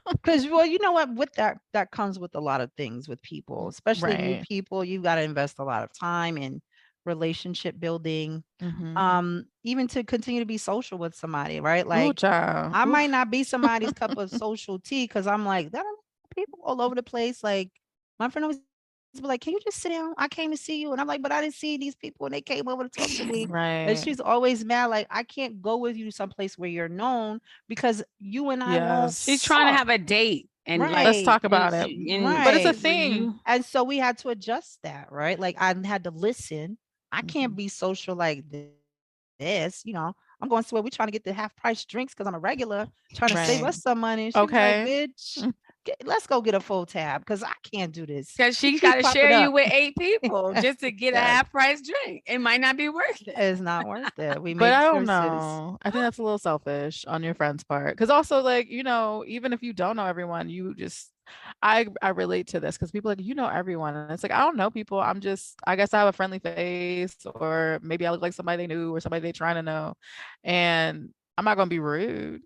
Because, well, you know what, with that comes with a lot of things with people, especially new Right. people. You've got to invest a lot of time in relationship building, Mm-hmm. even to continue to be social with somebody, right? Ooh, Like, child. I might Oof. not be somebody's cup of social tea because I'm like, there are people all over the place. Like, my friend always be like, "Can you just sit down? I came to see you." And I'm like, "But I didn't see these people and they came over to talk to me." And Right. she's always mad, like, "I can't go with you someplace where you're known because you and I won't She's Yes. trying to talk." have a date and like, Let's Right. talk about it. But it's a Right. thing. you And so we had to adjust that, right? Like, I had to listen. I can't Mhm. be social like this, I'm going somewhere, we trying to get the half price drinks because I'm a regular trying to save Right. us some money. And she was like, Okay. "Bitch, let's go get a full tab because I can't do this. because You she got keep to popping share you up." with 8 people just to get a Yes, half price drink. It might not be worth it. it's not worth it. We But made I don't choices. know. I think that's a little selfish on your friend's part. Because also, like, even if you don't know everyone, I relate to this because people are like, everyone. And it's like, I don't know people. I guess I have a friendly face, or maybe I look like somebody they knew or somebody they trying to know. And I'm not gonna be rude.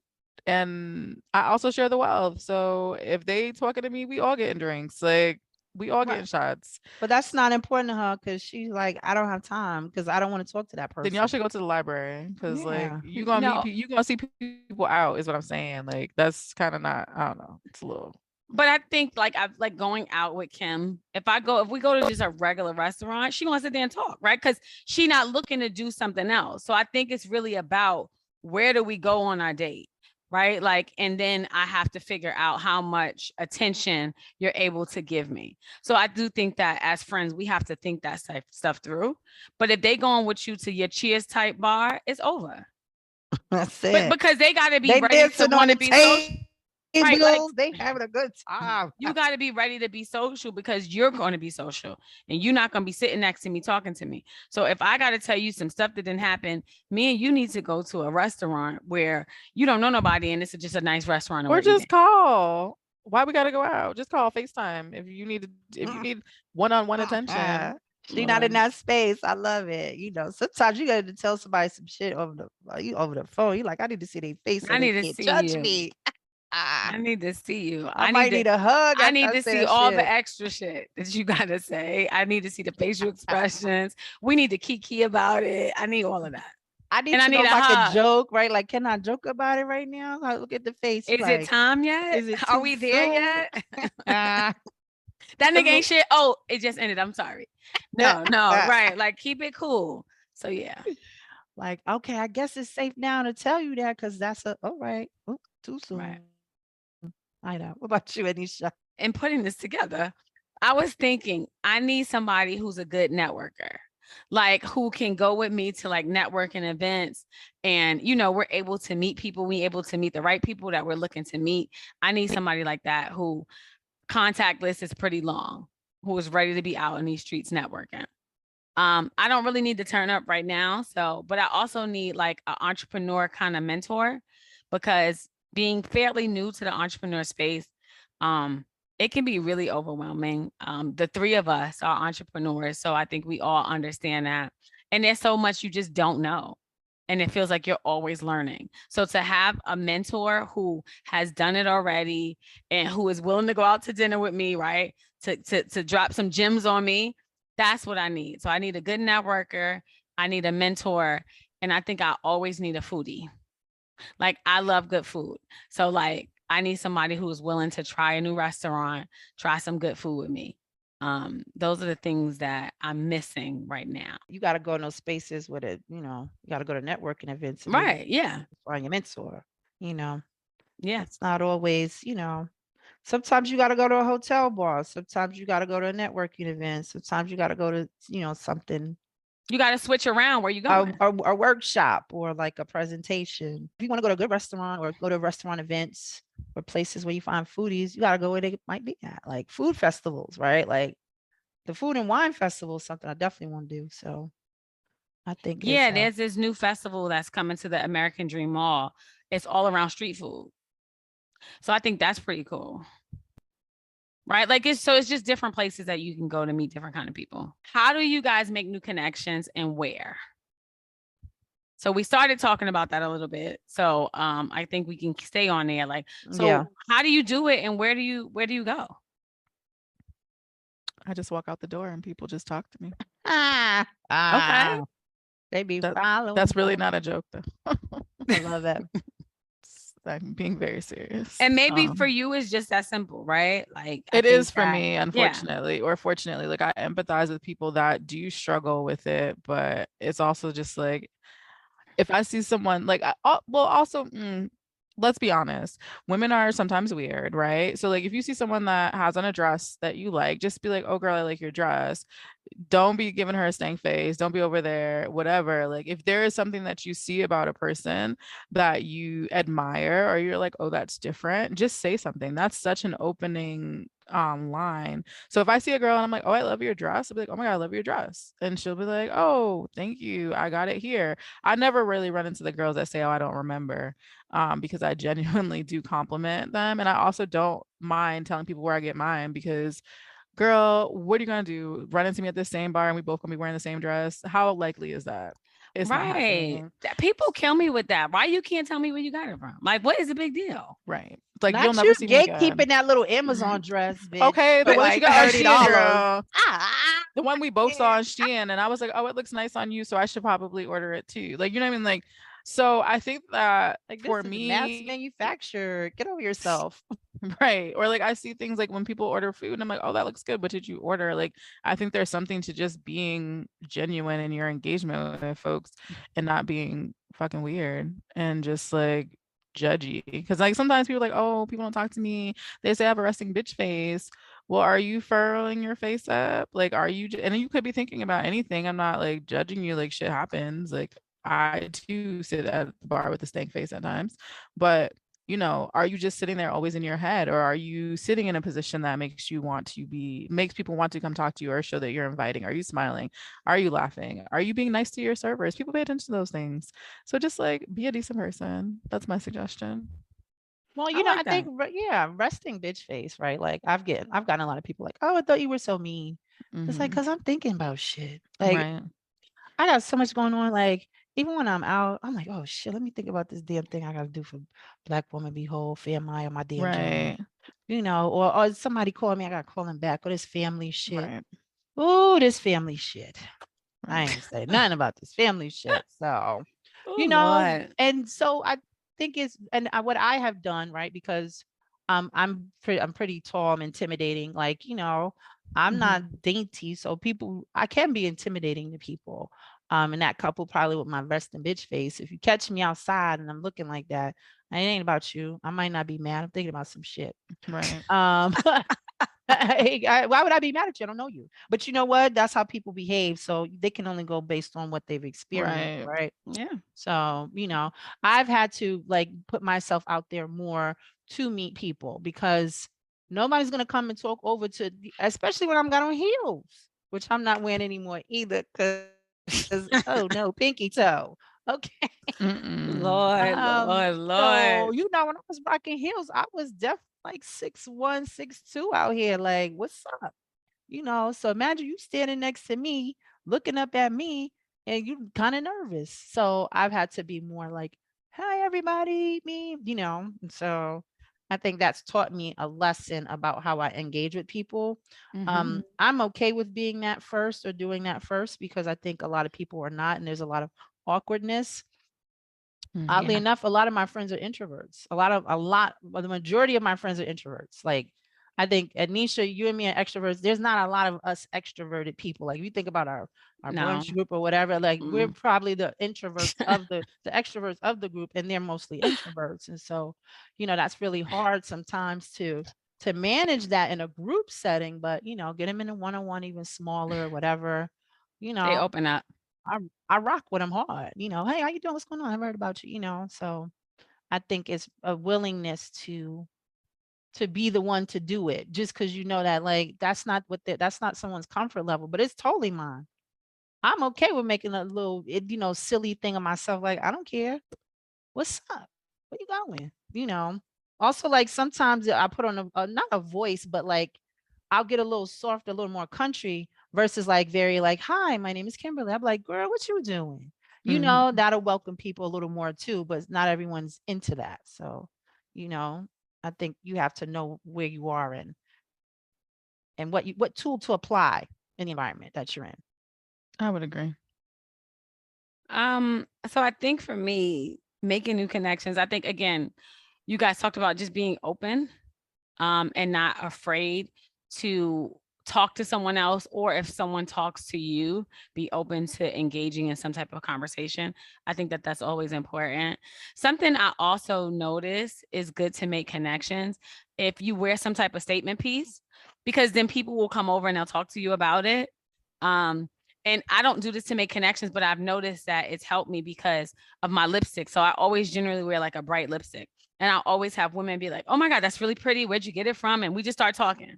And I also share the wealth. So if they talking to me, we all getting drinks. Like we all Right. getting shots. But that's not important to her because she's like, "I don't have time because I don't want to talk to that Then y'all person." should go to the library because like Yeah. you gonna No, you gonna see people out is what I'm saying. Like that's kind of not, I don't know. It's a little. but I think like I've like going out with Kim. If we go to just a regular restaurant, she wants to sit there and talk, right? Because she not looking to do something else. So I think it's really about where do we go on our date, right? Like, and then I have to figure out how much attention you're able to give me. So I do think that as friends, we have to think that stuff through. But if they going with you to your cheers type bar, it's over. That's But it. because they got to be They ready to dancing on want to the be social, right? Like tables. They having a good time. you got to be ready to be social because you're going to be social and you're not going to be sitting next to me talking to me. So if I got to tell you some stuff that didn't happen, me and you need to go to a restaurant where you don't know nobody and this is just a nice restaurant and we're Or just eating. call. Why we gotta go out? Just call FaceTime if you need one-on-one attention. She not in Um, that space. I love it. Sometimes you got to tell somebody some shit over the phone. You like, I need to see their face so I they need to can't see judge you. me. Ah, I need to see you. I might need a hug I after need I to say see that all the shit. extra shit that you got to say. I need to see the facial expressions. We need to kiki about it. I need all of that. I And need I to know need if a I could hug. joke, right? Like, can I joke about it right now? I look at the face. You Is it like, time yet? is it Are too we there soon? yet? Ah, That nigga look- ain't shit. Oh, it just ended. I'm sorry. No, no, right. Like keep it cool. So yeah. like, okay, I guess it's safe now to tell you that because all right. Oh, too Right. soon. I know. What about you, Anisha? In putting this together, I was thinking I need somebody who's a good networker. Like who can go with me to like networking events and we're able to meet people, we able to meet the right people that we're looking to meet. I need somebody like that who contact list is pretty long, who is ready to be out in these streets networking. I don't really need to turn up right now. So, but I also need like an entrepreneur kind of mentor because being fairly new to the entrepreneur space, um, it can be really overwhelming. The three of us are entrepreneurs. So I think we all understand that. And there's so much you just don't know. And it feels like you're always learning. So to have a mentor who has done it already and who is willing to go out to dinner with me, right? To drop some gems on me, that's what I need. So I need a good networker. I need a mentor. And I think I always need a foodie. Like I love good food. So like I need somebody who's willing to try a new restaurant, try some good food with me. Those are the things that I'm missing right now. You got to go in those spaces with it. You got to go to networking events and maybe Right. Yeah. find your mentor. You know, Yeah. it's not always, sometimes you got to go to a hotel bar. Sometimes you got to go to a networking event. Sometimes you got to go to, something, You got to switch around where you're a, going. a workshop or like a presentation. If you want to go to a good restaurant or go to restaurant events or places where you find foodies, you got to go where they might be at, like food festivals, right? Like the food and wine festival is something I definitely want to do. So I think it's Yeah, there's this new festival that's coming to the American Dream Mall. It's all around street food. So I think that's pretty cool. Right? Like it's just different places that you can go to meet different kind of people. How do you guys make new connections and where? So we started talking about that a little bit. So I think we can stay on there. Like, so Yeah. how do you do it and where do you go? I just walk out the door and people just talk to me. Ah, Okay. they be That- following. That's really not a joke though. I love that. I'm being very serious. And maybe for you it's just that simple, right? Like I It think is for that, me, yeah. unfortunately, or fortunately. Like I empathize with people that do struggle with it, but it's also just like if I see someone like, well, also, let's be honest, women are sometimes weird, right? So like if you see someone that has on a dress that you like, just be like, oh girl, I like your dress. Don't be giving her a stank face. Don't be over there, whatever. Like if there is something that you see about a person that you admire or you're like, oh, that's different, just say something. That's such an opening line. So if I see a girl and I'm like, oh, I love your dress, I'll be like, oh my God, I love your dress. And she'll be like, oh, thank you. I got it here. I never really run into the girls that say, oh, I don't remember, because I genuinely do compliment them. And I also don't mind telling people where I get mine because girl, what are you gonna do? Run into me at the same bar and we both gonna be wearing the same dress? How likely is that? It's not Right. happening. People kill me with that. Why you can't tell me where you got it from? Like, what is the big deal? Right. Like you'll Not never you see me again. gatekeeping that little Amazon dress, bitch. Okay, the for one that you like got on $30. Shein, girl. Ah, The one we both saw on Shein, and I was like, oh, it looks nice on you, so I should probably order it too. Like, you know what I mean? Like, so I think that like for this is mass me, manufactured. Get over yourself. right. Or like I see things like when people order food and I'm like, oh, that looks good. What did you order? Like, I think there's something to just being genuine in your engagement with folks and not being fucking weird and just like judgy. Cause like sometimes people are like, oh, people don't talk to me. They say I have a resting bitch face. Well, are you furrowing your face up? Like, are you, and you could be thinking about anything. I'm not like judging you, like shit happens. Like, I too sit at the bar with a stank face at times, but are you just sitting there always in your head, or are you sitting in a position that makes people want to come talk to you or show that you're inviting? Are you smiling? Are you laughing? Are you being nice to your servers? People pay attention to those things. So just like be a decent person. That's my suggestion. Well, I like I that. think yeah, resting bitch face, right? Like I've gotten a lot of people like, oh, I thought you were so mean. It's like, Mhm. cause I'm thinking about shit. Like Right. I got so much going on. Like even when I'm out, I'm like, oh shit, let me think about this damn thing I gotta do for Black Woman Be Whole, Family, or my damn job. Right. Or somebody called me, I gotta call them back, or this family shit. Right. Oh, this family shit. I Right. ain't gonna say nothing about this family shit. So, Oh Lord. and so I think what I have done, right? Because I'm pretty tall, I'm intimidating. Like, I'm Mhm. not dainty, so I can be intimidating to people. And that couple probably with my resting bitch face. If you catch me outside and I'm looking like that, it ain't about you. I might not be mad. I'm thinking about some shit. Right. Why would I be mad at you? I don't know you. But you know what? That's how people behave. So they can only go based on what they've experienced, Right. right? Yeah. So, I've had to like put myself out there more to meet people because nobody's gonna come and talk over especially when I'm got on heels, which I'm not wearing anymore either. Cause oh no, pinky toe. Okay. Lord, Lord, So Lord. when I was rocking heels, I was definitely like 6'1", 6'2" out here. Like, what's up? So imagine you standing next to me, looking up at me, and you kind of nervous. So I've had to be more like, hi everybody, me, and so I think that's taught me a lesson about how I engage with people. Mhm. I'm okay with being that first or doing that first because I think a lot of people are not, and there's a lot of awkwardness. Oddly Mhm. Yeah. enough, a lot of my friends are introverts. The majority of my friends are introverts. Like, I think Ednesha, you and me are extroverts. There's not a lot of us extroverted people. Like, if you think about our No. brunch group or whatever, like we're Mm. probably the introverts of the extroverts of the group, and they're mostly introverts. And so, that's really hard sometimes to manage that in a group setting. But get them in a one-on-one, even smaller, or whatever. You They know, open up. I rock with them hard. Hey, how you doing? What's going on? I heard about you. So I think it's a willingness to be the one to do it, just because that like that's not someone's comfort level, but it's totally mine. I'm okay with making a little silly thing of myself. Like, I don't care. What's up? Where you going? Also, like, sometimes I put on not a voice, but like I'll get a little softer, a little more country versus like very like, hi, my name is Kimberly. I'm like, girl, what you doing? you Mhm. know, that'll welcome people a little more too, but not everyone's into that. So, you know, I think you have to know where you are and what tool to apply in the environment that you're in. I would agree. So I think for me, making new connections, I think again, you guys talked about just being open, and not afraid to talk to someone else, or if someone talks to you, be open to engaging in some type of conversation. I think that that's always important. Something I also notice is good to make connections if you wear some type of statement piece, because then people will come over and they'll talk to you about it. Um, and I don't do this to make connections, but I've noticed that it's helped me because of my lipstick. So I always generally wear like a bright lipstick. And I'll always have women be like, oh my God, that's really pretty. Where'd you get it from? And we just start talking.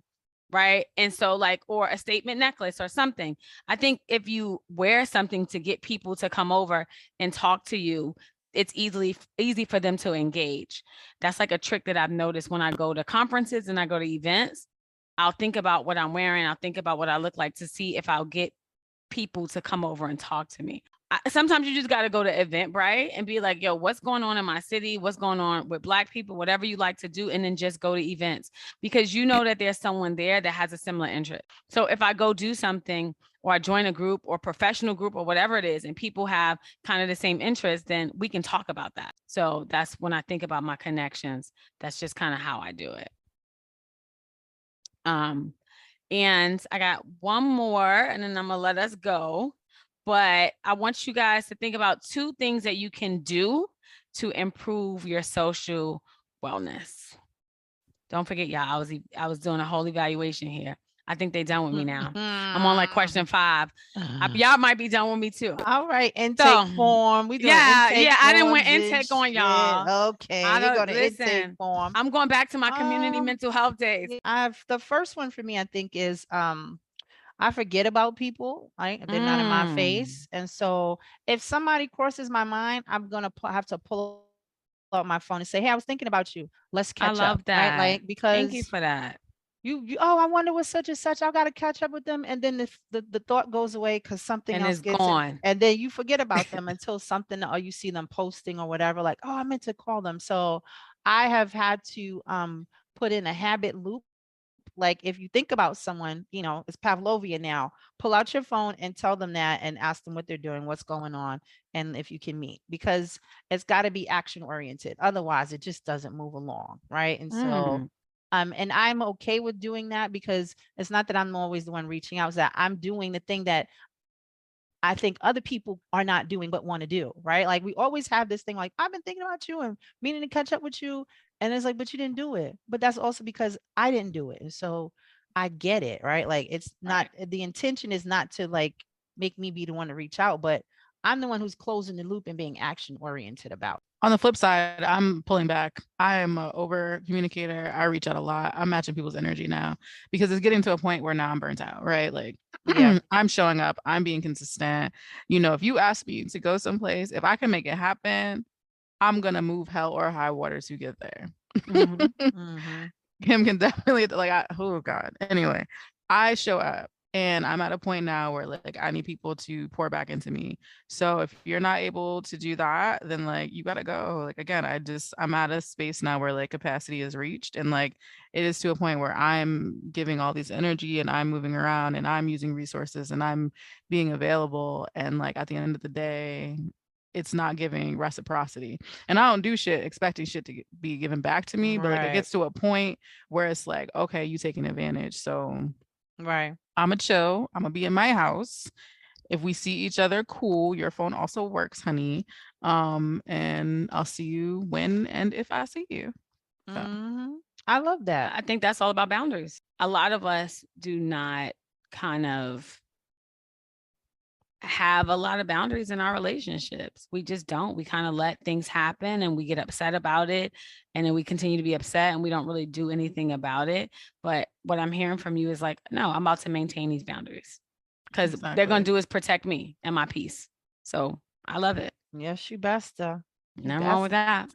Right. And so, like, or a statement necklace or something. I think if you wear something to get people to come over and talk to you, it's easy for them to engage. That's like a trick that I've noticed when I go to conferences and I go to events. I'll think about what I'm wearing. I'll think about what I look like to see if I'll get people to come over and talk to me. Sometimes you just got to go to Eventbrite and be like, yo, what's going on in my city? What's going on with Black people? Whatever you like to do. And then just go to events, because you know that there's someone there that has a similar interest. So if I go do something, or I join a group or professional group or whatever it is, and people have kind of the same interest, then we can talk about that. So that's when I think about my connections. That's just kind of how I do it. And I got one more, and then I'm gonna let us go. But I want you guys to think about 2 things that you can do to improve your social wellness. Don't forget, y'all, I was doing a whole evaluation here. I think they done with me now. I'm on like question 5. Y'all might be done with me too. All right, So, intake form. We doing yeah, intake yeah, I didn't forms went and intake on shit. y'all. Okay, I you go don't to intake listen. form. I'm going back to my community mental health days. The first one for me, I think, is I forget about people, right? They're not in my face. And so if somebody crosses my mind, I'm gonna have to pull out my phone and say, hey, I was thinking about you. Let's I catch up. love Right. that. Like, Thank you because for that. you oh, I wonder what such and such. I gotta catch up with them. And then the thought goes away because something And else it's gets in. gone. And then you forget about them until something, or you see them posting or whatever, like, oh, I meant to call them. So I have had to put in a habit loop. Like, if you think about someone, you know, it's Pavlovian now, pull out your phone and tell them that and ask them what they're doing, what's going on, and if you can meet, because it's got to be action oriented. Otherwise, it just doesn't move along. Right. And so, Mm. and I'm okay with doing that, because it's not that I'm always the one reaching out, it's that I'm doing the thing that I think other people are not doing but want to do, right? Like, we always have this thing like, I've been thinking about you and meaning to catch up with you. And it's like, but you didn't do it. But that's also because I didn't do it. And so I get it, right? Like, it's not, the intention is not to like make me be the one to reach out, but I'm the one who's closing the loop and being action oriented about. On the flip side, I'm pulling back. I am an over communicator. I reach out a lot. I'm matching people's energy now, because it's getting to a point where now I'm burnt out, right? Like, Yeah. I'm showing up, I'm being consistent. You know, if you ask me to go someplace, if I can make it happen, I'm gonna move hell or high water to get there. Mm-hmm. Kim can definitely oh God. Anyway, I show up, and I'm at a point now where like I need people to pour back into me. So if you're not able to do that, then like you gotta go. Like, again, I'm at a space now where like capacity is reached, and like it is to a point where I'm giving all this energy and I'm moving around and I'm using resources and I'm being available. And like at the end of the day, it's not giving reciprocity. And I don't do shit expecting shit to be given back to me, but like it Right. gets to a point where it's like, okay, you taking advantage. So Right. I'm a chill. I'm gonna be in my house. If we see each other, cool. Your phone also works, honey. And I'll see you when and if I see you. So Mm-hmm. I love that. I think that's all about boundaries. A lot of us do not kind of have a lot of boundaries in our relationships. We just don't. We kind of let things happen and we get upset about it. And then we continue to be upset and we don't really do anything about it. But what I'm hearing from you is like, no, I'm about to maintain these boundaries, because they're going to do is protect me and my peace. So I love it. Yes, you best. Nothing wrong with that.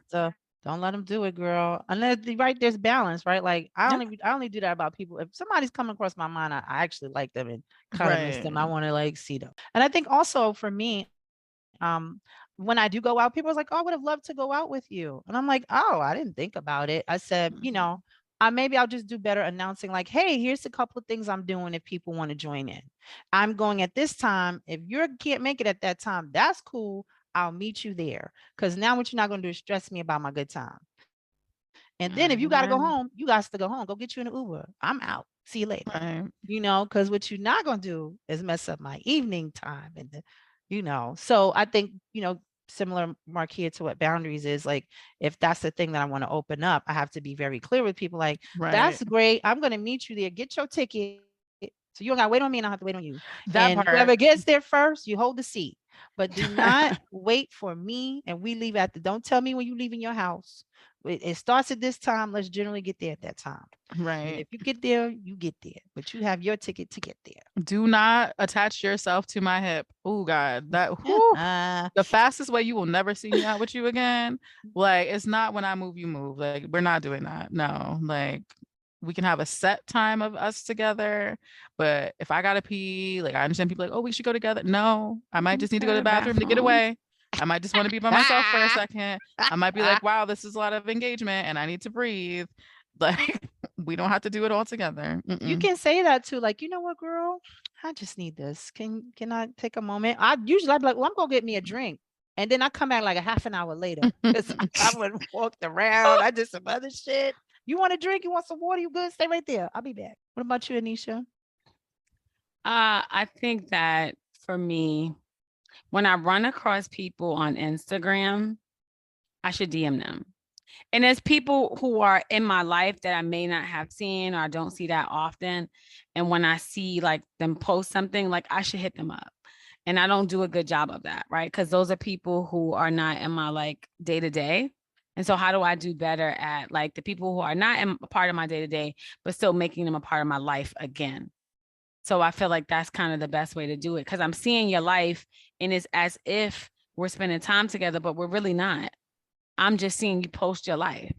Don't let them do it, girl. Unless right, there's balance, right? Like, I only do that about people. If somebody's coming across my mind, I actually like them and kind of miss them. I want to like see them. And I think also for me, When I do go out, people are like, oh, I would have loved to go out with you. And I'm like, oh, I didn't think about it. I said, maybe I'll just do better announcing like, hey, here's a couple of things I'm doing if people want to join in. I'm going at this time. If you can't make it at that time, that's cool. I'll meet you there. Because now what you're not going to do is stress me about my good time. And then if you got to go home, you got to go home. Go get you an Uber. I'm out. See you later. Right. Because what you're not going to do is mess up my evening time. So I think, similar, Marquia, to what boundaries is, like, if that's the thing that I want to open up, I have to be very clear with people like, that's great. I'm going to meet you there. Get your ticket. So you don't got to wait on me and I don't have to wait on you. That and part. whoever gets there first, you hold the seat. But do not wait for me and we leave don't tell me when you leave in your house. It starts at this time. Let's generally get there at that time. And Right. if you get there, you get there. But you have your ticket to get there. Do not attach yourself to my hip. Oh God, the fastest way you will never see me out with you again. Like, it's not when I move, you move. Like, we're not doing that. No, like, we can have a set time of us together, but if I gotta pee, like, I understand people like, oh, we should go together. No, I might just need to go to the bathroom to get away. I might just want to be by myself for a second. I might be like, wow, this is a lot of engagement and I need to breathe. Like, we don't have to do it all together. You can say that too. Like, you know what, girl? I just need this. Can I take a moment? I'd be like, well, I'm going to get me a drink. And then I come back like a half an hour later. I went walked around. I did some other shit. You want a drink? You want some water? You good? Stay right there. I'll be back. What about you, Ednesha? I think that for me, when I run across people on Instagram, I should DM them. And there's people who are in my life that I may not have seen or I don't see that often. And when I see like them post something, like, I should hit them up. And I don't do a good job of that, right? Because those are people who are not in my like day to day. And so how do I do better at like the people who are not a part of my day to day, but still making them a part of my life again? So I feel like that's kind of the best way to do it, because I'm seeing your life and it's as if we're spending time together, but we're really not. I'm just seeing you post your life.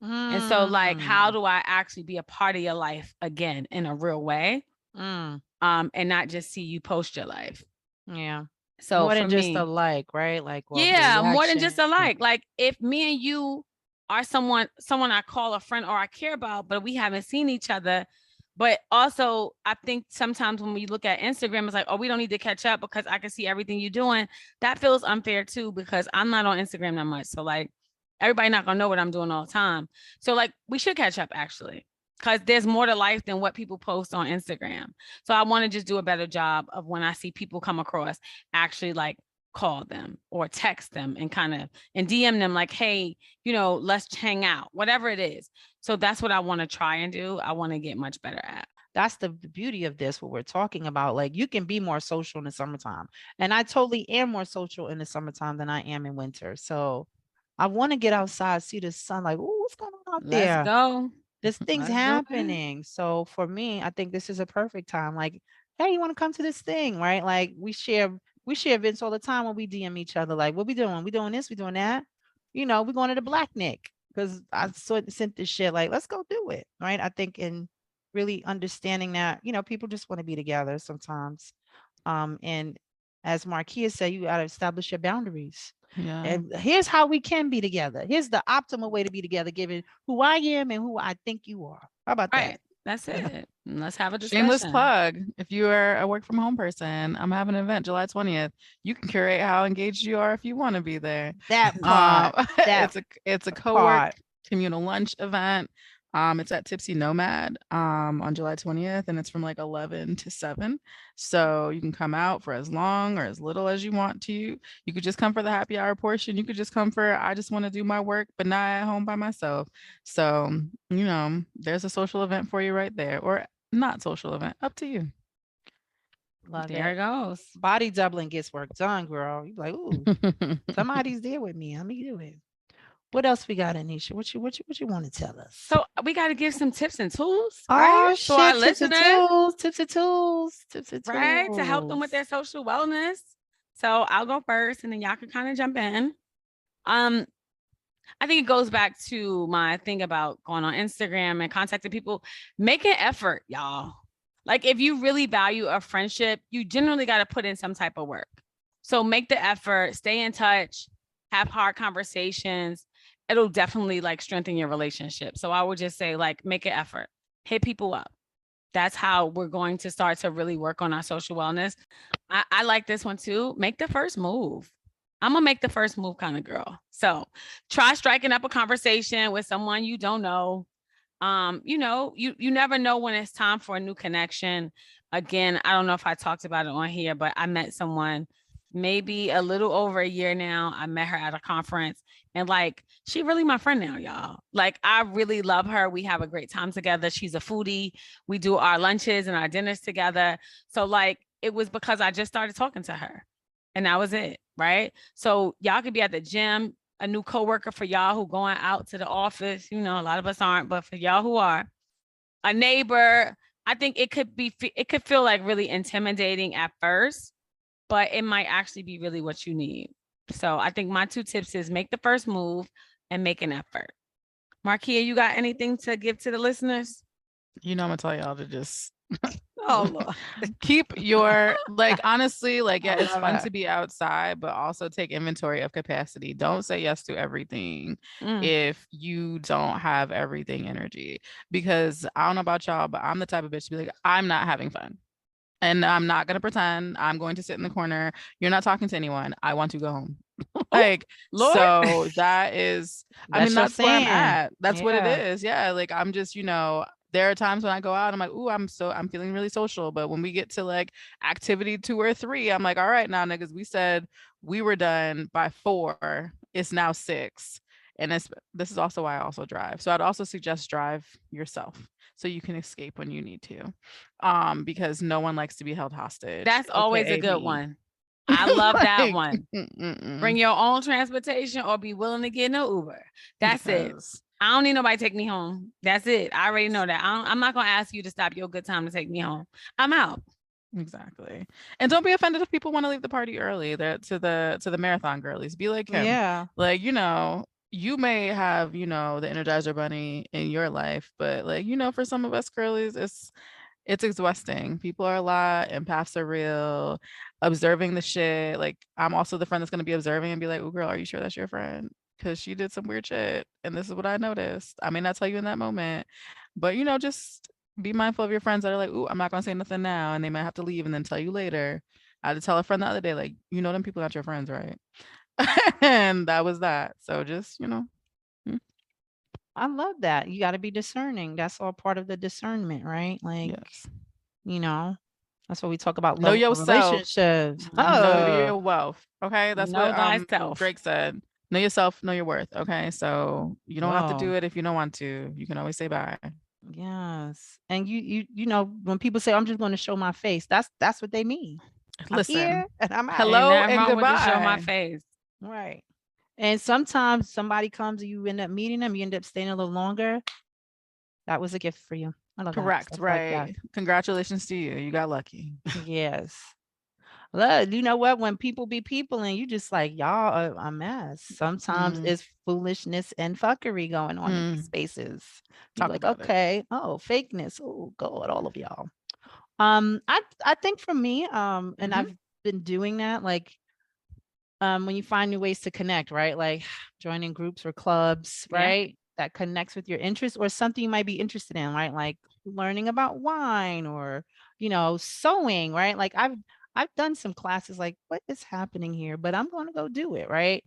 And so like, how do I actually be a part of your life again in a real way? And not just see you post your life. Yeah. So more than for just me, a like, right? Like, well, yeah, more than just a like. Like, if me and you are someone I call a friend or I care about, but we haven't seen each other. But also, I think sometimes when we look at Instagram, it's like, oh, we don't need to catch up because I can see everything you're doing. That feels unfair too, because I'm not on Instagram that much. So like, everybody not gonna know what I'm doing all the time. So like, we should catch up actually, because there's more to life than what people post on Instagram. So I want to just do a better job of when I see people come across, actually like call them or text them and DM them like, hey, let's hang out, whatever it is. So that's what I want to try and do. I want to get much better at. That's the beauty of this, what we're talking about. Like, you can be more social in the summertime. And I totally am more social in the summertime than I am in winter. So I want to get outside, see the sun, like, oh, what's going on out there? Let's go. There's things happening. So for me, I think this is a perfect time. Like, hey, you want to come to this thing, right? Like, we share events all the time when we DM each other. Like, what we doing? We doing this, we doing that. We're going to the Black Nick because I sent this shit. Like, let's go do it, right? I think in really understanding that, people just want to be together sometimes. And as Marquia said, you got to establish your boundaries. Yeah. And here's how we can be together. Here's the optimal way to be together, given who I am and who I think you are. How about that? That's it. Let's have a discussion. Shameless plug. If you are a work from home person, I'm having an event July 20th. You can curate how engaged you are if you want to be there. That part. It's a co-work communal lunch event. It's at Tipsy Nomad on July 20th, and it's from like 11 to 7. So you can come out for as long or as little as you want to. You could just come for the happy hour portion. You could just come for, I just want to do my work, but not at home by myself. So, there's a social event for you right there, or not social event, up to you. There it goes. Body doubling gets work done, girl. You like, ooh, somebody's there with me. Let me do it. What else we got, Ednesha? What you want to tell us? So we got to give some tips and tools, right? So our listeners, tips and tools, right, to help them with their social wellness. So I'll go first, and then y'all can kind of jump in. I think it goes back to my thing about going on Instagram and contacting people. Make an effort, y'all. Like, if you really value a friendship, you generally got to put in some type of work. So make the effort, stay in touch, have hard conversations. It'll definitely like strengthen your relationship. So I would just say like make an effort, hit people up. That's how we're going to start to really work on our social wellness. I like this one too. Make the first move. I'm gonna make the first move kind of girl. So try striking up a conversation with someone you don't know. You never know when it's time for a new connection. Again, I don't know if I talked about it on here, but I met someone maybe a little over a year now. I met her at a conference and like she really my friend now, y'all. Like I really love her. We have a great time together. She's a foodie. We do our lunches and our dinners together. So like it was because I just started talking to her and that was it, right? So y'all could be at the gym, a new coworker for y'all who going out to the office. A lot of us aren't, but for y'all who are, a neighbor, I think it could feel like really intimidating at first, but it might actually be really what you need. So I think my 2 tips is make the first move and make an effort. Marquia, you got anything to give to the listeners? I'm gonna tell y'all to just Oh Lord. keep your honestly, yeah, it's love fun it. to be outside, but also take inventory of capacity. Don't say yes to everything if you don't have everything energy. Because I don't know about y'all, but I'm the type of bitch to be like, I'm not having fun. And I'm not going to pretend. I'm going to sit in the corner. You're not talking to anyone. I want to go home. Lord. So that is, I mean, That's that's where I'm saying. at. That's what it Yeah. is. Yeah. Like, I'm just, there are times when I go out, I'm like, ooh, I'm feeling really social. But when we get to like activity 2 or 3, I'm like, all right, now niggas, we said we were done by 4. It's now 6. And this is also why I also drive. So I'd also suggest drive yourself so you can escape when you need to. Because no one likes to be held hostage. That's always a AKA good me. one. I love that Like, one. Bring your own transportation or be willing to get no Uber. That's it. I don't need nobody to take me home. That's it. I already know that. I'm not going to ask you to stop your good time to take me home. I'm out. Exactly. And don't be offended if people want to leave the party early. That to the marathon girlies. Be like him. Yeah. Like, you may have, the Energizer Bunny in your life, but like, for some of us girlies, it's exhausting. People are a lot, empaths are real, observing the shit. Like, I'm also the friend that's gonna be observing and be like, oh girl, are you sure that's your friend? Because she did some weird shit. And this is what I noticed. I may not tell you in that moment, but just be mindful of your friends that are like, ooh, I'm not gonna say nothing now, and they might have to leave and then tell you later. I had to tell a friend the other day, like, them people not your friends, right? And that was that. So just, I love that. You got to be discerning. That's all part of the discernment, right? Like, yes. That's what we talk about Know love yourself. relationships. Know Oh, your wealth. Okay. That's Know what thyself. Drake said. Know yourself, know your worth. Okay. So you don't have to do whoa. it if you don't want to. You can always say bye. Yes. And when people say I'm just going to show my face, that's what they mean. I'm here Listen. and I'm out. Hello Ain't nothing and wrong with to show my goodbye. face. Right. And sometimes somebody comes and you end up meeting them, you end up staying a little longer. That was a gift for you. I love that. Correct. Stuff like that. Right. Congratulations to you. You got lucky. Yes. Look, you know what? When people be people and you just like, y'all are a mess. Sometimes it's foolishness and fuckery going on in these spaces. You Talk like, about it. okay, oh, fakeness. Oh, God, all of y'all. I think for me, and I've been doing that, like, when you find new ways to connect, right? Like joining groups or clubs, Yeah. right? That connects with your interests or something you might be interested in, right? Like learning about wine or, sewing, right? Like I've done some classes like what is happening here, but I'm going to go do it, right?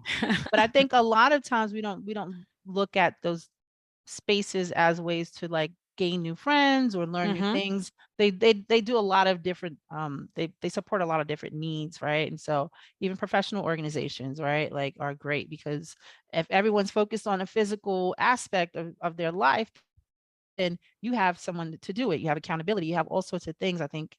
But I think a lot of times we don't look at those spaces as ways to like gain new friends or learn new things. They do a lot of different they support a lot of different needs, right? And so even professional organizations, right, like are great because if everyone's focused on a physical aspect of their life, then you have someone to do it. You have accountability, you have all sorts of things. I think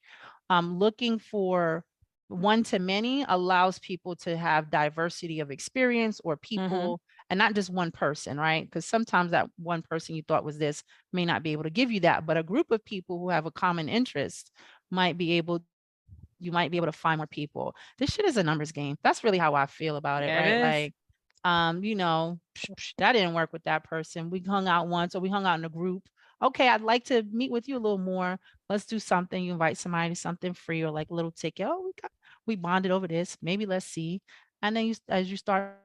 looking for one to many allows people to have diversity of experience or people and not just one person, right? Because sometimes that one person you thought was this may not be able to give you that, but a group of people who have a common interest might be able you might be able to find more people. This shit is a numbers game. That's really how I feel about it, Yeah, right? it is. Like that didn't work with that person. We hung out once or we hung out in a group. Okay, I'd like to meet with you a little more. Let's do something. You invite somebody to something free or like a little ticket. Oh, we bonded over this. Maybe let's see. And then as you start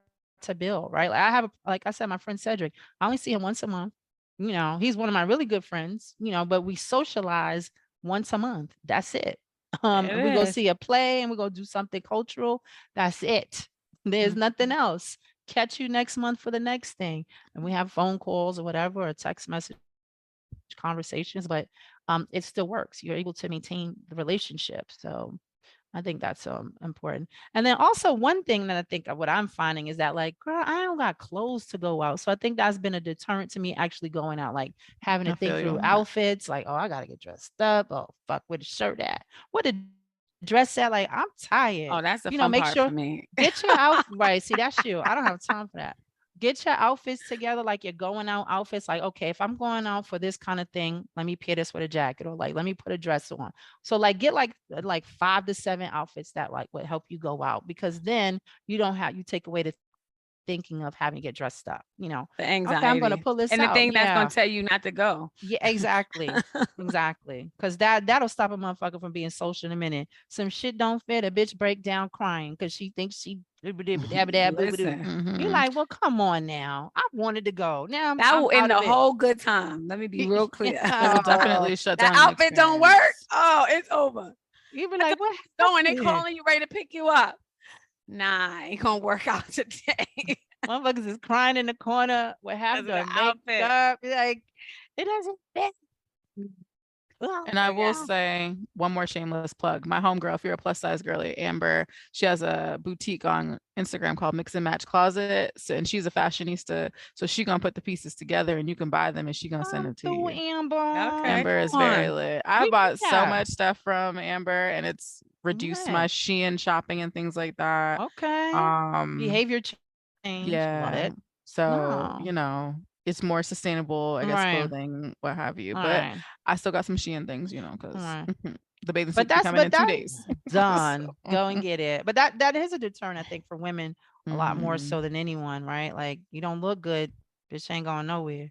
to build, right? Like I have, like I said, my friend Cedric, I only see him once a month. He's one of my really good friends, but we socialize once a month. That's it. It We go is. see a play and we go do something cultural. That's it. There's nothing else. Catch you next month for the next thing. And we have phone calls or whatever, or text message conversations, but it still works. You're able to maintain the relationship. So I think that's important. And then also one thing that I think of what I'm finding is that like, girl, I don't got clothes to go out. So I think that's been a deterrent to me actually going out, like having to I think feel you through on that. outfits. Like, oh, I got to get dressed up. Oh, fuck, where the shirt at? What the dress at? Like, I'm tired. Oh, that's the fun Make part sure for me. get your outfit right. See, that's you. I don't have time for that. Get your outfits together, like you're going out outfits. Like, okay, if I'm going out for this kind of thing, let me pair this with a jacket, or like let me put a dress on. So like get like 5 to 7 outfits that like would help you go out, because then you take away the thinking of having to get dressed up. The Okay, I'm gonna anxiety pull this and the out. thing that's Yeah. gonna tell you not to go. Yeah, exactly. Exactly. Because that'll stop a motherfucker from being social in a minute. Some shit don't fit, a bitch break down crying because she thinks she Listen, you're like, well, come on now. I wanted to go. Now that I'm will end out the of it. whole good time. Let me be real clear. It will definitely shut That down an outfit don't work. experience. Oh, it's over. You be like, what Going and happened? calling you ready to pick you up. Nah, ain't gonna work out today. Motherfuckers is crying in the corner with half Because of the the outfit. makeup. Like, it doesn't fit. Oh And I my will God. say one more shameless plug. My homegirl, if you're a plus size girly, Amber, she has a boutique on Instagram called Mix and Match Closet. So, and she's a fashionista. So she gonna put the pieces together and you can buy them and she gonna send them to Through you. Amber. Okay. Amber is come very on. lit. I We bought need so that. much stuff from Amber and it's reduced my Right. Shein shopping and things like that. Okay. Behavior change. Love Yeah. it. So, No. it's more sustainable, I guess, Right. clothing, what have you. All But right. I still got some Shein things, because Right. the bathing But suits be coming in 2 that's days. done. So, Go and get it. But that is a deterrent, I think, for women a lot more mhm, so than anyone, right? Like, you don't look good, bitch ain't going nowhere.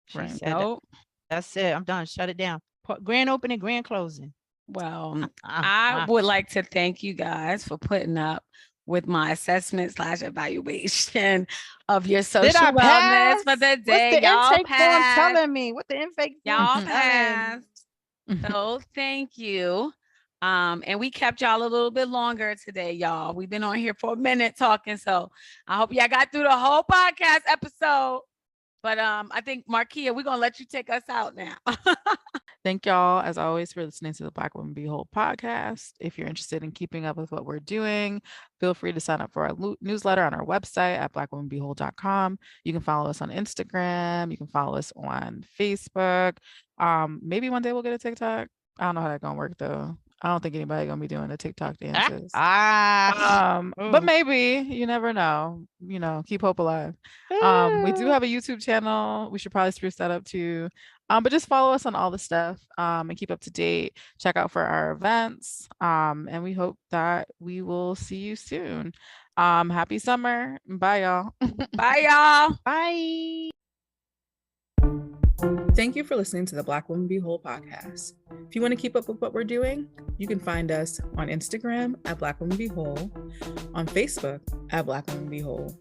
She right. said that. Nope. That's it. I'm done. Shut it down. Grand opening, grand closing. Well, I would like to thank you guys for putting up with my assessment / evaluation of your social Did I wellness pass? for the What's day. the Y'all intake form passed. telling me? What the intake form Y'all telling? passed. So thank you. And we kept y'all a little bit longer today, y'all. We've been on here for a minute talking. So I hope y'all got through the whole podcast episode. But I think Marquia, we're gonna let you take us out now. Thank y'all, as always, for listening to the Black Women Be Whole podcast. If you're interested in keeping up with what we're doing, feel free to sign up for our newsletter on our website at blackwomenbehold.com. You can follow us on Instagram. You can follow us on Facebook. Maybe one day we'll get a TikTok. I don't know how that's gonna work though. I don't think anybody gonna be doing the TikTok dances. But maybe, you never know. Keep hope alive. We do have a YouTube channel. We should probably spruce that up too. But just follow us on all the stuff and keep up to date. Check out for our events. And we hope that we will see you soon. Happy summer. Bye, y'all. Bye, y'all. Bye. Thank you for listening to the Black Women Be Whole podcast. If you want to keep up with what we're doing, you can find us on Instagram at Black Women Be Whole, on Facebook at Black Women Be Whole.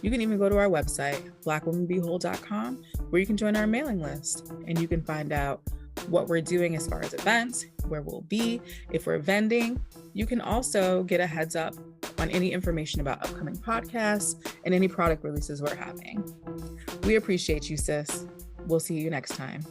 You can even go to our website, blackwomenbehold.com, where you can join our mailing list and you can find out what we're doing as far as events, where we'll be, if we're vending. You can also get a heads up on any information about upcoming podcasts and any product releases we're having. We appreciate you, sis. We'll see you next time.